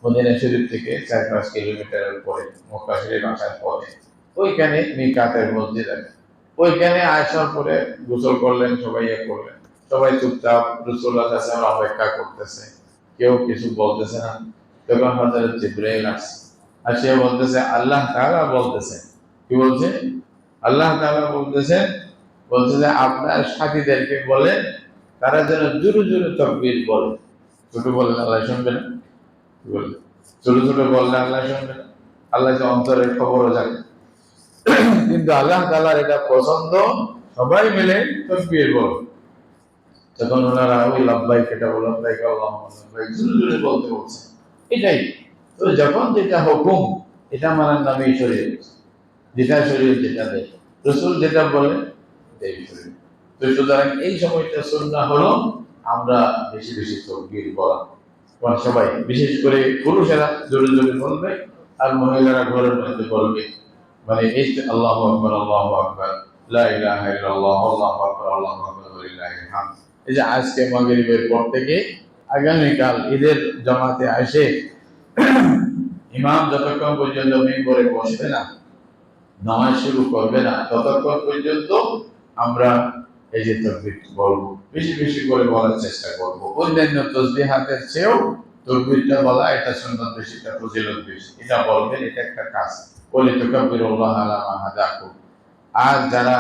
মদিনা শরীফ থেকে 4-5 কিলোমিটারের পরে, মক্কা শরীফ আসার পরে ওইখানে মিকাতের মসজিদ আছে। ওইখানে আসার পরে গোসল করলেন, সবাই করলেন, সবাই চুপচাপ রাসূলুল্লাহ সাল্লাল্লাহু আলাইহি ওয়াসাল্লাম অপেক্ষা করতেছে, কেউ কিছু বলতেছে না। তখন হযরত জিবরাইল আসছে, আসিয়া বলতেছে আল্লাহ তাআলা বলতেছে, কি বলছে? আল্লাহ তাআলা বলছে যে আপনার সাথীদেরকে বলেন তারা যেন জোরে জোরে তাকবীর বলে। ছোট বললে আল্লাহ শুনবে না? কি বলে? ছোট ছোট বললে আল্লাহ শুনবে না? আল্লাহ যে অন্তরের খবরও জানে। কিন্তু আল্লাহ তাআলার এটা পছন্দ, সবাই মিলে তাকবীর বলে। তখন ওনারা ওই লাব্বাইক, এটা বলো লাব্বাইক আল্লাহুম্মা লাব্বাইক জোরে জোরে বলতে বলছে। এটাই তো, যখন যেটা হুকুম এটা মানার নামই শরীয়ত। যেটা শরীয়ত যেটা দেয়, রাসূল যেটা বলে এটাই শরীয়ত। তো সুতরাং এই সময়টা সুন্নাহ হলো আমরা বেশি বেশি তাকবীর বলা, এবং সবাই বিশেষ করে পুরুষেরা জোরে জোরে বলবে, আর মহিলারা ঘরের মধ্যে বলবে, মানে এই যে আল্লাহু আকবার আল্লাহু আকবার লা ইলাহা ইল্লাল্লাহ আল্লাহু আকবার আল্লাহু আকবার ওয়া লিল্লাহিল হামদ। এই যে আজকে মাগরিবের পর থেকে আগামীকাল ঈদের জামাতে আসে, ইমাম যতক্ষণ পর্যন্ত মিম্বরে বসবে না, নামাজ শুরু করবে না, ততক্ষণ পর্যন্ত আমরা এই যে তাকবীর বলবো, বেশি বেশি করে বলার চেষ্টা করব। অন্যান্য তাসবিহাতের চেয়েও তাকবীরটা বলা, এটা সুন্নাত বেশি, এটা ফজিলত বেশি, এটা বলবেন, এটা একটা কাজ। ওয়ালি তুকাব্বিরুল্লাহ আলা মা হাদাকুম। আর যারা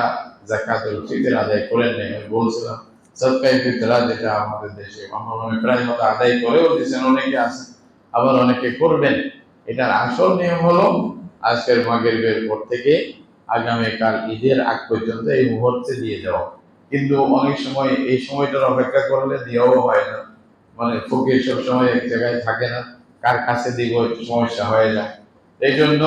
যাকাতুল ফিতর আদায় করেন নাই, আমি বলছিলাম সদকায়ে ফিতরা যেটা আমাদের দেশে আমরা প্রায় মতো আদায় করেও দিয়েছেন, অনেকে আছেন, আবার অনেকে করবেন। এটার আসল নিয়ম হলো আজকের মাগরিবের পর থেকে আগামীকাল ঈদের আগ পর্যন্ত এই মুহূর্তে দিয়ে দেওয়া। কিন্তু অনেক সময় এই সময়টার অপেক্ষা করলে দেওয়াও হয় না, মানে ফকির সব সময় এক জায়গায় থাকে না, কার কাছে দিব একটু সমস্যা হয়ে যায়। এই জন্য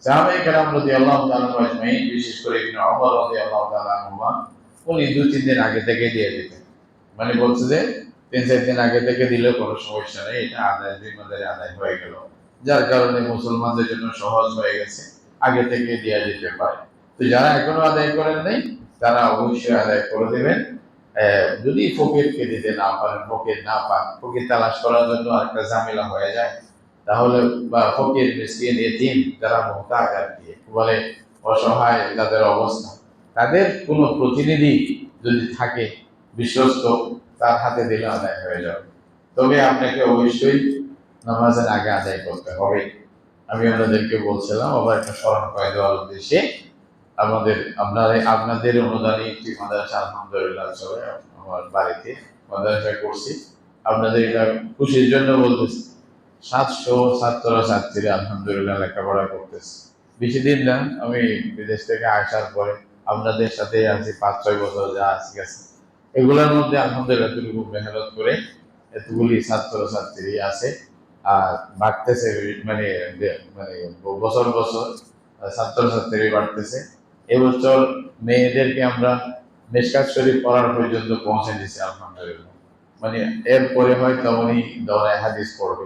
সাহাবায়ে কেরাম রাদিয়াল্লাহু তাআলা আজমাইন, বিশেষ করে ইবনে ওমর রাদিয়াল্লাহু তাআলা আনহুমা, উনি 2-3 দিন আগে থেকে দিয়ে দিতেন। মানে বলছে যে 3-4 দিন আগে থেকে দিলেও কোনো সমস্যা নেই, এটা আদায় জিম্মাদারি আদায় হয়ে গেল। যার কারণে মুসলমানদের জন্য সহজ হয়ে গেছে, আগে থেকে দিয়ে দিতে পারে। তো যারা এখনো আদায় করেন নাই তারা অবশ্যই আদায় করে দেবেন। যদি ফকিরকে দিতে না পারেন, ফকির না পান, ফকির তালাশ করার জন্য একটা ঝামেলা হয়ে যায়, তাহলে বা ফকির মিসকিন এতিম যারা মুহতাজ আর কি বলে, অসহায় যাদের অবস্থা, তাদের কোনো প্রতিনিধি যদি থাকে বিশ্বস্ত, তার হাতে দিলে আদায় হয়ে যাবে। তবে আপনাকে অবশ্যই নামাজের আগে আদায় করতে হবে। আমি আপনাদেরকে বলছিলাম, আবার একটা স্মরণ করে দেওয়ার উদ্দেশ্যে, আপনাদের অনুদানে একটি মাদ্রাসা আলহামদুলিল্লাহ চলে আমার বাড়িতে, মাদ্রাসা করছি। আপনাদের এটা খুশির জন্য বলতেছি, 700 ছাত্র ছাত্রী আলহামদুলিল্লাহ লেখাপড়া করতেছে। বেশি দিন না, আমি বিদেশ থেকে আসার পরে আপনাদের সাথে আছি 5-6 বছর যা আছি গেছে, এগুলোর মধ্যে আলহামদুলিল্লাহ এতটুকু মেহনত করে এতগুলি ছাত্র ছাত্রী আছে। আর বাড়তেছে, মানে মানে বছর বছর ছাত্র ছাত্রী বাড়তেছে। এবছর মেয়েদেরকে আমরা মিশকাত শরীফ পড়ার পর্যন্ত পৌঁছে দিচ্ছি আলহামদুলিল্লাহ। মানে এরপরে হয়তো উনি দৌড়ায় হাদিস পড়বে,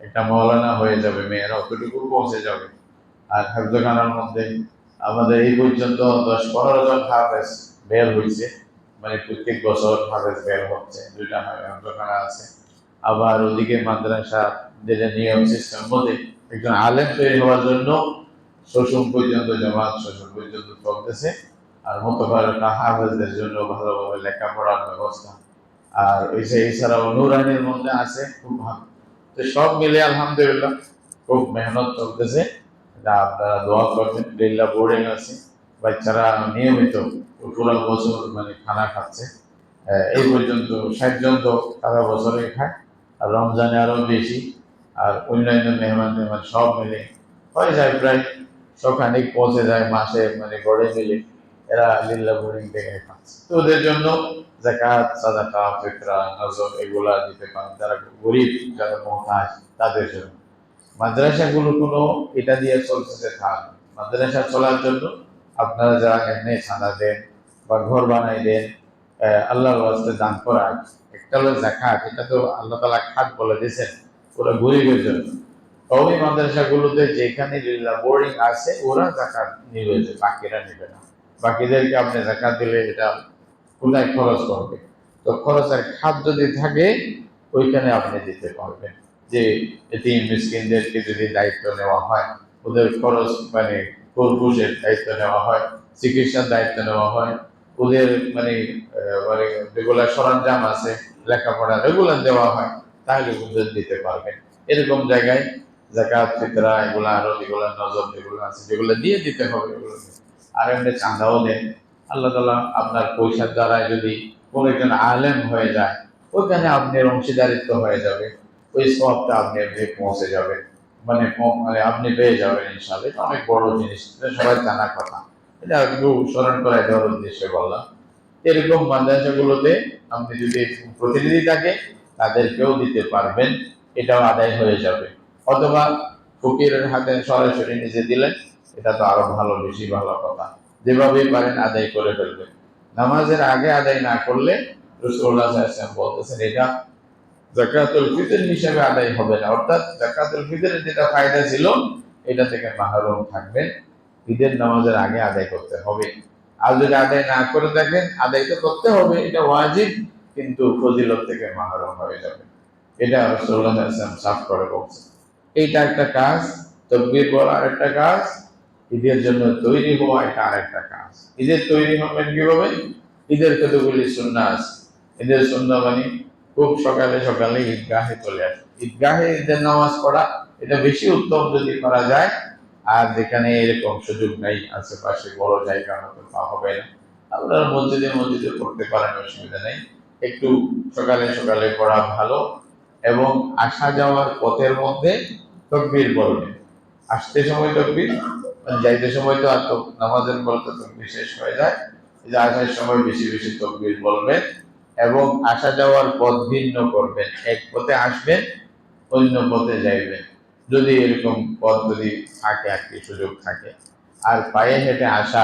একটা মৌলানা হয়ে যাবে, মেয়েরা অতটুকু পৌঁছে যাবে। আর হেফজখানার মধ্যে আমাদের এই পর্যন্ত 10-15 জন হাফেজ বের হয়েছে, মানে প্রত্যেক বছর হাফেজ বের হচ্ছে, 2টা হেফজখানা আছে। আবার ওদিকে মাদ্রাসা যেটা নিয়ম সিস্টেম মধ্যে একজন আলেম তৈরি হওয়ার জন্য শ্বশুর পর্যন্ত জামাত শ্বশুর পর্যন্ত চলতেছে। আর মোতাবারকা হাফেজদের জন্য ভালোভাবে লেখাপড়ার ব্যবস্থা। আর এছাড়াও নুরানির মধ্যে আছে খুব ভালো। তো সব মিলে আলহামদুলিল্লাহ খুব মেহনত চলতেছে। এটা আপনারা দোয়া করবেন। লিল্লা বোর্ডিং আছে, বাচ্চারা নিয়মিত পুরো বছর মানে খানা খাচ্ছে। এই পর্যন্ত 60 জন তো সারা বছরে খায়, আর রমজানে আরো বেশি। আর অন্যান্য মেহমান টেহমান সব মিলে হয়ে যায় প্রায় সখানিক পৌঁছে যায় মাসে, মানে গড়ে মিলে এরা লিল্লা বোর্ডিং থেকে খাচ্ছে। তো ওদের জন্য যাকাত, সাদাকা, ফিতরা, নজর এগুলা দিতে পারেন, যারা গরিব, যারা মহতাজ, তাদের জন্য। মাদ্রাসাগুলো কোনো এটা দিয়ে চলতেছে থাক, মাদ্রাসা চলার জন্য আপনারা যারা এমনি ছানা দেন বা ঘর বানাই দেন, আল্লাহর ওয়াস্তে দান করা, একটা হলো যাকাত, এটা তো আল্লাহ তাআলা খাত বলে দিয়েছেন ওরা গরিবের জন্য। ওই মাদ্রাসাগুলোতে যেখানে বোর্ডিং আছে ওরা যাকাত নিবে, বাকিরা নেবে না। বাকিদেরকে আপনি যাকাত দিলে এটা কোথায় খরচ করবে? তো খরচের খাত যদি থাকে ওইখানে আপনি দিতে পারবেন। যে এতিম মিসকিনদেরকে যদি দায়িত্ব নেওয়া হয়, ওদের খরচ মানে খরগোশের দায়িত্ব নেওয়া হয়, চিকিৎসার দায়িত্ব নেওয়া হয়, ওদের মানে মানে যেগুলো সরঞ্জাম আছে লেখাপড়া রেগুলার দেওয়া হয়, তাহলে ওদের দিতে পারবেন। এরকম জায়গায় যাকাত, ফিতরা এগুলো আরো যেগুলো নজর যেগুলো আছে যেগুলো দিয়ে দিতে হবে ওগুলো। আর এমনি চাঁদাও দেন। আল্লাহ তাআলা আপনার পয়সার দ্বারা যদি কোন একজন আলেম হয়ে যায়, ওইখানে আপনার অংশীদারিত্ব হয়ে যাবে, ওই সবটা আপনি এমনি পৌঁছে যাবে, মানে মানে আপনি পেয়ে যাবেন ইনশাআল্লাহ। এটা অনেক বড় জিনিস, এটা সবাই জানার কথা। এটা একটু স্মরণ করাই দেওয়ার উদ্দেশ্যে বললাম। এরকম মাদ্রাসাগুলোতে আপনি যদি প্রতিনিধি থাকে তাদেরকেও দিতে পারবেন, এটাও আদায় হয়ে যাবে। অথবা ফকিরের হাতে সরাসরি নিজে দিলেন, এটা তো আরো ভালো, বেশি ভালো কথা। যেভাবেই পারেন আদায় করে ফেলবেন। নামাজের আগে আদায় না করলে রাসূলুল্লাহ সাল্লাল্লাহু আলাইহি ওয়াসাল্লাম বলতেছেন এটা যাকাতুল ফিতর হিসেবে আদায় হবে না, অর্থাৎ যাকাতুল ফিতরের যেটা ফায়দা ছিল এটা থেকে মাহরুম থাকবেন। ঈদের নামাজের আগে আদায় করতে হবে। আর যদি আদায় না করে থাকেন, আদায় তো করতে হবে, এটা ওয়াজিব, কিন্তু ফজিলত থেকে মাহরুম হয়ে যাবে। এটা রাসূলুল্লাহ সাল্লাল্লাহু আলাইহি ওয়াসাল্লাম সাফ করে বলছেন। এইটা একটা কাজ, তাকবীর বলা আরেকটা কাজ, ঈদের জন্য তৈরি হওয়া এটা আরেকটা কাজ। ঈদের তৈরি হবেন কিভাবে? ঈদের কতগুলি সুন্নাহ আছে। ঈদের সুন্নাহ মানে খুব সকালে সকালে ঈদগাহে চলে আসে, ঈদগাহে ঈদের নামাজ পড়া, এটা বেশি উত্তম যদি করা যায়। আর যেখানে এরকম সুযোগ নাই, আশেপাশে বড় জায়গা হয়তো হবে না, আপনারা মসজিদে মসজিদে পড়তে পারেন, অসুবিধা নেই। একটু সকালে সকালে পড়া ভালো। এবং আসা যাওয়ার পথের মধ্যে তকবীর বলবেন। আসতে সময় তকবীর, যাইতে সময় তো আর তো নামাজের পর তো তকবীর শেষ হয়ে যায়। এই যে আসার সময় বেশি বেশি তকবীর বলবেন এবং আসা যাওয়ার পথ ভিন্ন করবেন। এক পথে আসবেন, অন্য পথে যাইবেন, যদি এরকম পথ যদি থাকে আর কি, সুযোগ থাকে। আর পায়ে হেঁটে আসা,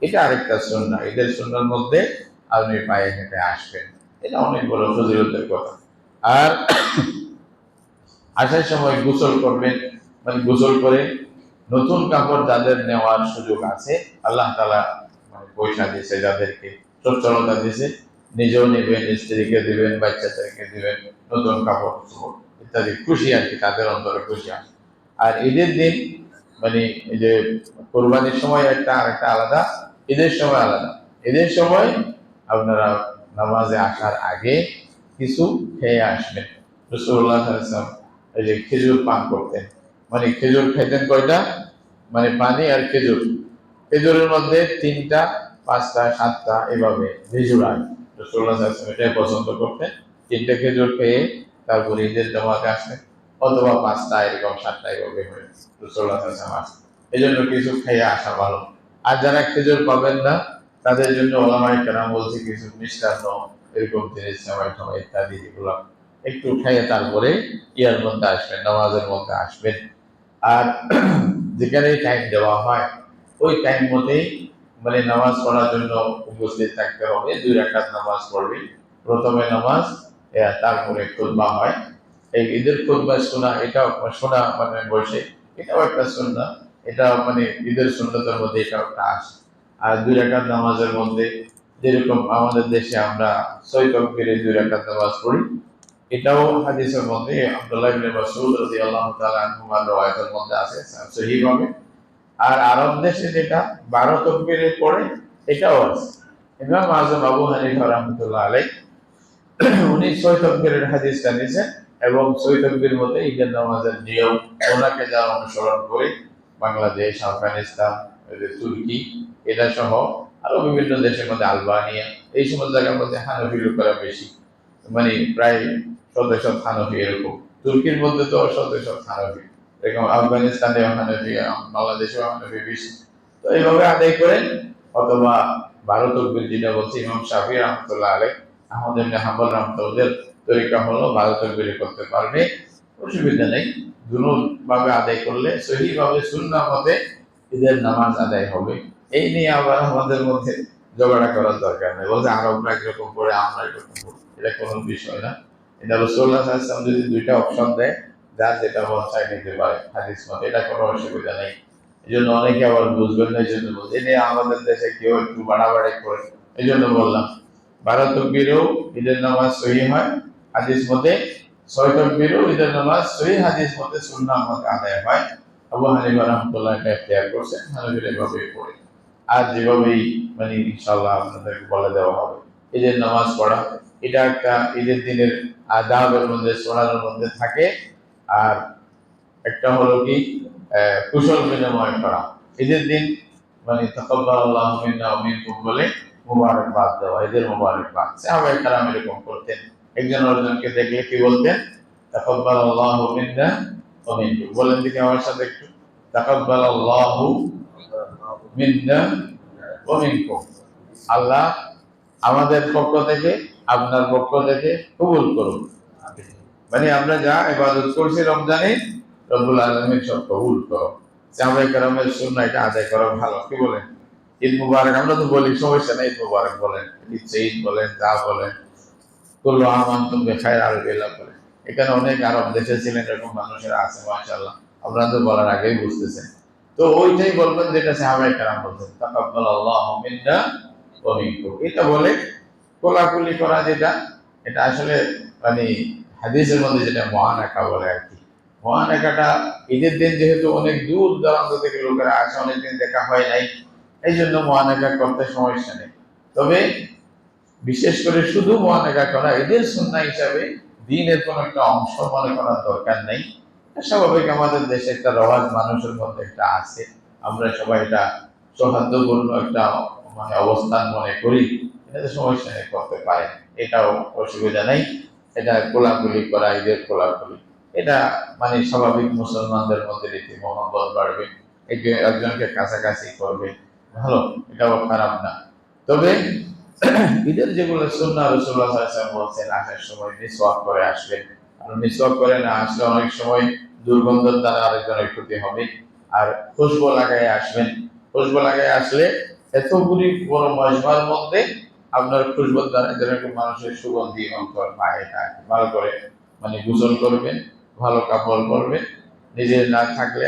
এটা আরেকটা সুন্নাহ। ঈদের সুন্নাহর মধ্যে আপনি পায়ে হেঁটে আসবেন, এটা অনেক বড় ফজিলতের কথা। আর আসার সময় গোসল করবেন, মানে গোসল করে নতুন কাপড় যাদের নেওয়ার সুযোগ আছে, আল্লাহ তাআলা মানে পয়সা দিয়েছে যাদেরকে, সচ্ছলতা দিয়েছে, নিজেও নেবেন, স্ত্রীকে দিবেন, বাচ্চাদেরকে দিবেন, নতুন কাপড় চোপড় ইত্যাদি, খুশি আর কি, তাদের অন্তরে খুশি আসে। আর ঈদের দিন মানে এই যে কোরবানির সময় একটা আরেকটা আলাদা, ঈদের সময় আলাদা। ঈদের সময় আপনারা নামাজে আসার আগে কিছু খেয়ে আসবেন। রাসূলুল্লাহ সাল্লাল্লাহু আলাইহি ওয়াসাল্লাম এই যে খেজুর পান করতেন, মানে খেজুর খাইতেন কয়টা, মানে পানি আর খেজুর, খেজুরের মধ্যে 3টা 5টা 7টা এভাবে ভেজুরায়। রাসূলুল্লাহ সাল্লাল্লাহু আলাইহি ওয়াসাল্লাম এটাই পছন্দ করতেন। 3টে খেজুর খেয়ে তারপরে ঈদের জামাতে আসতেন, অথবা 5টা এরকম 7টা এভাবে হয়ে রাসূলুল্লাহ সাল্লাল্লাহু আলাইহি ওয়াসাল্লাম আসতেন। এই জন্য কিছু খেয়ে আসা ভালো। আর যারা খেজুর পাবেন না, তাদের জন্য ওলামায়ে কেরাম বলছে কিছু মিষ্টান্ন, এরকম জিনিস, সেমাই টেমাই ইত্যাদি, এগুলো একটু খেয়ে তারপরে ইয়ার মধ্যে আসবেন, নামাজের মধ্যে আসবেন। আর যেখানে টাইম দেওয়া হয় ওই টাইম মতেই মানে নামাজ পড়ার জন্য উপস্থিত থাকতে হবে। 2 রাকাত নামাজ পড়বে, প্রথমে নামাজ, তারপরে খুতবা হয়। এই ঈদের খুতবা শোনা, এটাও শোনা মানে বসে, এটাও একটা সুন্নাহ। এটা মানে ঈদের সুন্নতের মধ্যে এটাও একটা আসে। আর 2 রাকাত নামাজের মধ্যে যেরকম আমাদের দেশে আমরা 6 তাকবীরে 2 রাকাত নামাজ পড়ি, এটাও হাদিসের মধ্যে আব্দুল্লাহ ইবনে মাসউদ রাদিয়াল্লাহু তাআলা আনহুমার রওয়ায়াতের মধ্যে আছে সহিহ ভাবে। আর আরব দেশে যেটা 12 তাকবীরের পরে, এটাও আছে। ইমাম আযম আবু হানিফা রাহমাতুল্লাহ আলাইহি উনি 6 তাকবীরের হাদিসটা নিয়েছেন এবং 6 তাকবীর মতে ঈদের নামাজের নিয়ম, ওনাকে যারা অনুসরণ করে বাংলাদেশ, আফগানিস্তান, এই যে তুর্কি, এটা সহ আরো বিভিন্ন দেশের মধ্যে আলবানিয়া, এই সমস্ত জায়গার মধ্যে হানাফি লোকেরা বেশি, মানে প্রায় 100% হানাফি এরকম। তুর্কির মধ্যে তো 100% হানাফি, এরকম আফগানিস্তানেও হানাফি, বাংলাদেশেও হানাফি বেশি। তো এইভাবে আদায় করেন। অথবা 12 তাকবীর যেটা বলছে ইমাম শাফি রহমতুল্লাহ আলাইহি, আহমদ ইবনে হাম্বল রহমতুল্লাহ, ওদের তরিকা হলো 12 তাকবীর করতে পারবে, অসুবিধা নেই। দুনুন ভাবে আদায় করলে সহিহ ভাবে সুন্নাহ মতে ঈদের নামাজ আদায় হবে। এই নিয়ে আবার আমাদের মধ্যে ঝগড়া করার দরকার নেই, বলছে আরবরা একরকম করে আমরা এরকম করি, এটা কোনো বিষয় না। এটা রাসূলুল্লাহ সাল্লাল্লাহু আলাইহি ওয়াসাল্লাম যদি 2টা অপশন দেয়, যার যেটা মন চায় নিতে পারে হাদিস মতে, এটা কোনো অসুবিধা নেই। এই জন্য অনেকে আবার বুঝবেন না, এই জন্য বলছে। এই নিয়ে আমাদের দেশে কেউ একটু বাড়াবাড়ি করে, এই জন্য বললাম 12 তাকবীরেও ঈদের নামাজ সহিহ হয় হাদিস মতে, 6 তাকবীরেও ঈদের নামাজ সহিহ হাদিস মতে সুন্নাহ মতে আদায় হয়। আবু হানিফা রাহমাতুল্লাহ এটা ইখতিয়ার করছেন, হানাফিরা এভাবেই পড়ে। আর যেভাবেই মানে ইনশাআল্লাহ আপনাদেরকে বলে দেওয়া হবে, ঈদের নামাজ পড়া এটা একটা ঈদের দিনের আদাবের মধ্যে, সোনার মধ্যে থাকে। আর একটা হলো কি, কুশল বিনিময় করা ঈদের দিন, মানে তাকাব্বালাল্লাহু মিন্না ওয়া মিনকুম বলে মুবারকবাদ দেওয়া, ঈদের মুবারকবাদ। সাহাবায়ে কেরাম এরকম করতেন, একজন আরেকজনকে দেখলে কি বলতেন, তাকাব্বালাল্লাহু মিন্না ওয়া মিনকুম। বলেন দেখি আমার সাথে একটু, তাকাব্বালাল্লাহু মিন্না ওয়া মিনকুম। আল্লাহ আমাদের পক্ষ থেকে, আপনার পক্ষ থেকে কবুল করুন। মানে আমরা যা ইবাদত করছি রমজানে, রব্বুল আলামিন সব কবুল করো। সাহাবায়ে কেরামের সুন্নাহ এটা আদায় করা ভালো, কি বলেন? ঈদ মুবারক আমরা তো বলি, সমস্যা নাই, ঈদ মুবারক বলেন, ঈদ বলেন, যা বলেন, কুল্লু আম আনতুম বিখাইর, আরবিল্লাহ বলেন। এখানে অনেক আরব দেশে ছিলেন এরকম মানুষেরা আছে, মাশাআল্লাহ, আপনারা তো বলার আগেই বুঝতেছেন। তো ওইটাই বলবেন যেটা সাহাবায়ে কেরাম বলতেন, তাকাব্বালাল্লাহু মিন্না ওয়া মিনকুম। এটা বলে কোলাকুলি করা যেটা, এটা আসলে মানে হাদিসের মধ্যে যেটা মুআনাকা বলে আর কি। মুআনাকাটা ঈদের দিন যেহেতু অনেক দূর দূরান্ত থেকে লোকেরা আসে, অনেকদিন দেখা হয় নাই, এই জন্য মুআনাকা করতে সমস্যা নেই। তবে বিশেষ করে শুধু মুআনাকা করা ঈদের সুন্নাহ হিসাবে দ্বীনের কোনো একটা অংশ মনে করার দরকার নেই। স্বাভাবিক আমাদের দেশে একটা রওয়াজ মানুষের মধ্যে একটা আছে, আমরা সবাই এটা সৌহার্দ্যপূর্ণ একটা মানে অবস্থান মনে করি, এটাতে সমস্যা নেই, করতে পারেন, এটাও অসুবিধা নেই। এটা কোলাকুলি করা, ঈদের কোলাকুলি, এটা মানে স্বাভাবিক মুসলমানদের মধ্যে রীতি মহব্বত বাড়বে, একজনকে কাছাকাছি করবে, ভালো, এটাও খারাপ না। তবে ঈদের যেগুলো সুন্নাহ, রাসূলুল্লাহ সাল্লাল্লাহু আলাইহি ওয়াসাল্লাম বলছেন আসার সময় মিসওয়াক করে আসবেন। আর মিসওয়াক করে না আসলে অনেক সময় দুর্গন্ধের দ্বারা আরেকজনের ক্ষতি হবে। আর খুশবু লাগায় আসবেন। খুশবু লাগায় আসলে এতগুলি বড় মজমার মধ্যে আপনার খুশবুর দ্বারা যেন একটু মানুষের সুগন্ধি অন্তর পায়, এটা ভালো করে মানে গোসল করবেন, ভালো কাপড় পরবেন, নিজের না থাকলে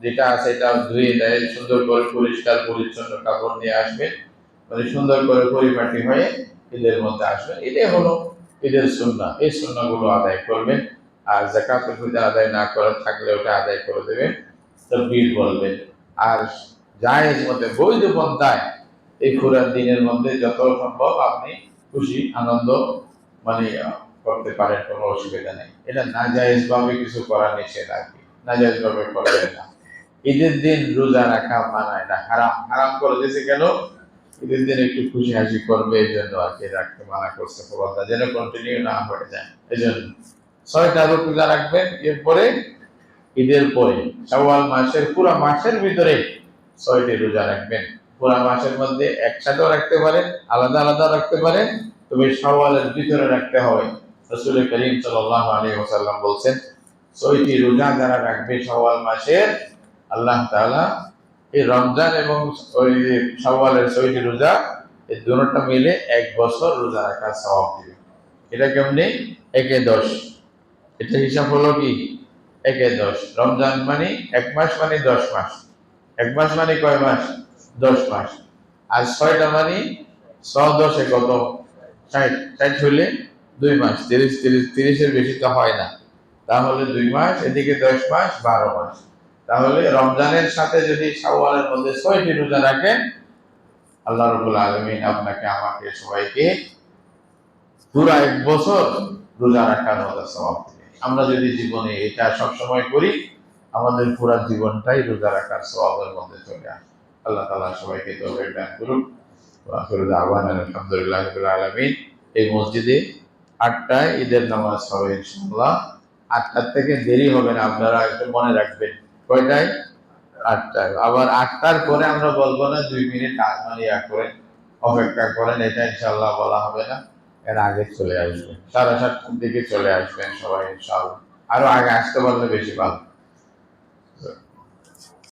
যেটা আছে এটা ধুয়ে দেয়, সুন্দর করে পরিষ্কার পরিচ্ছন্ন কাপড় নিয়ে আসবেন, মানে সুন্দর করে পরিপাটি হয়ে ঈদের মধ্যে আসবেন। এটাই হলো ঈদের সুন্নাহ। এই সুন্নাহগুলো আদায় করবেন। আর যাকাতুল ফিতর আদায় না করে থাকলে ওটা আদায় করে দেবেন, তাকবীর বলবেন। আর জায়েজ মতে বৈধ পন্থায় এই পুরা দিনের মধ্যে যত সম্ভব আপনি খুশি আনন্দ মানে করতে পারেন, কোনো অসুবিধা নেই। এটা নাজায়েজ ভাবে কিছু করা নিষেধ আর কি, নাজায়েজ ভাবে করবেন না। ঈদের দিন রোজা রাখা মানায় না, হারাম। হারাম করে দিয়েছে কেন? ঈদের দিন একটু খুশি হাসি করবে এই জন্য আর কি রাখতে মানা করছে, খবরদার যেন কন্টিনিউ না হয়ে যায়। এই জন্য 6টা রোজা রাখবেন, এরপরে ঈদের পরে শাওয়াল মাসের পুরো মাসের ভিতরে 6টি রোজা রাখবেন। পুরো মাসের মধ্যে একসাথেও রাখতে পারেন, আলাদা আলাদা রাখতে পারেন, তবে শাওয়ালের ভিতরে রাখতে হবে। রাসূল করিম সাল্লাল্লাহু আলাইহি ওয়াসাল্লাম বলছেন 6টি রোজা যারা রাখবে শাওয়াল মাসের, আল্লাহ তাআলা এই রমজান এবং ওই শাওয়ালের 6টি রোজা এই দুটোটা মিলে 1 বছর রোজা রাখার সওয়াব দিবে। এটা কেমনে? 1-10, এটা হিসাব হলো কি 1-10। রমজান মানে 1 মাস, মানে 10 মাস। 1 মাস মানে কয় মাস? 10 মাস। আর 6টা মানে 6-10 কত? 60। 60 হইলে 2 মাস, 30 এর বেশি তো হয় না। তাহলে 2 মাস, এদিকে 10 মাস, 12 মাস। তাহলে রমজানের সাথে যদি শাওয়ালের মধ্যে 6টি রোজা রাখেন, আল্লাহ রাব্বুল আলামিন আপনাকে আমাকে সবাইকে পুরা 1 বছর রোজা রাখার মতো সওয়াব দিবে। আমরা যদি জীবনে এটা সবসময় করি, আমাদের পুরা জীবনটাই রোজা রাখার সওয়াবের মধ্যে চলে আসে। আল্লাহ তাআলা সবাইকে তৌফিক দান করুন। ওয়া আখিরু দাওয়ানা আলহামদুলিল্লাহি রাব্বিল আলামিন। এই মসজিদে 8টায় ঈদের নামাজ হবে ইনশাআল্লাহ। 8টার থেকে দেরি হবে না, আপনারা একটু মনে রাখবেন। কয়টায়? 8টায়। আবার 8টার পরে আমরা বলবো না 2 মিনিট মানে করেন, অপেক্ষা করেন, এটা ইনশাআল্লাহ বলা হবে না। এর আগে চলে আসবেন, 7:30টার দিকে চলে আসবেন সবাই ইনশাআল্লাহ। আরো আগে আসতে পারলে বেশি ভালো।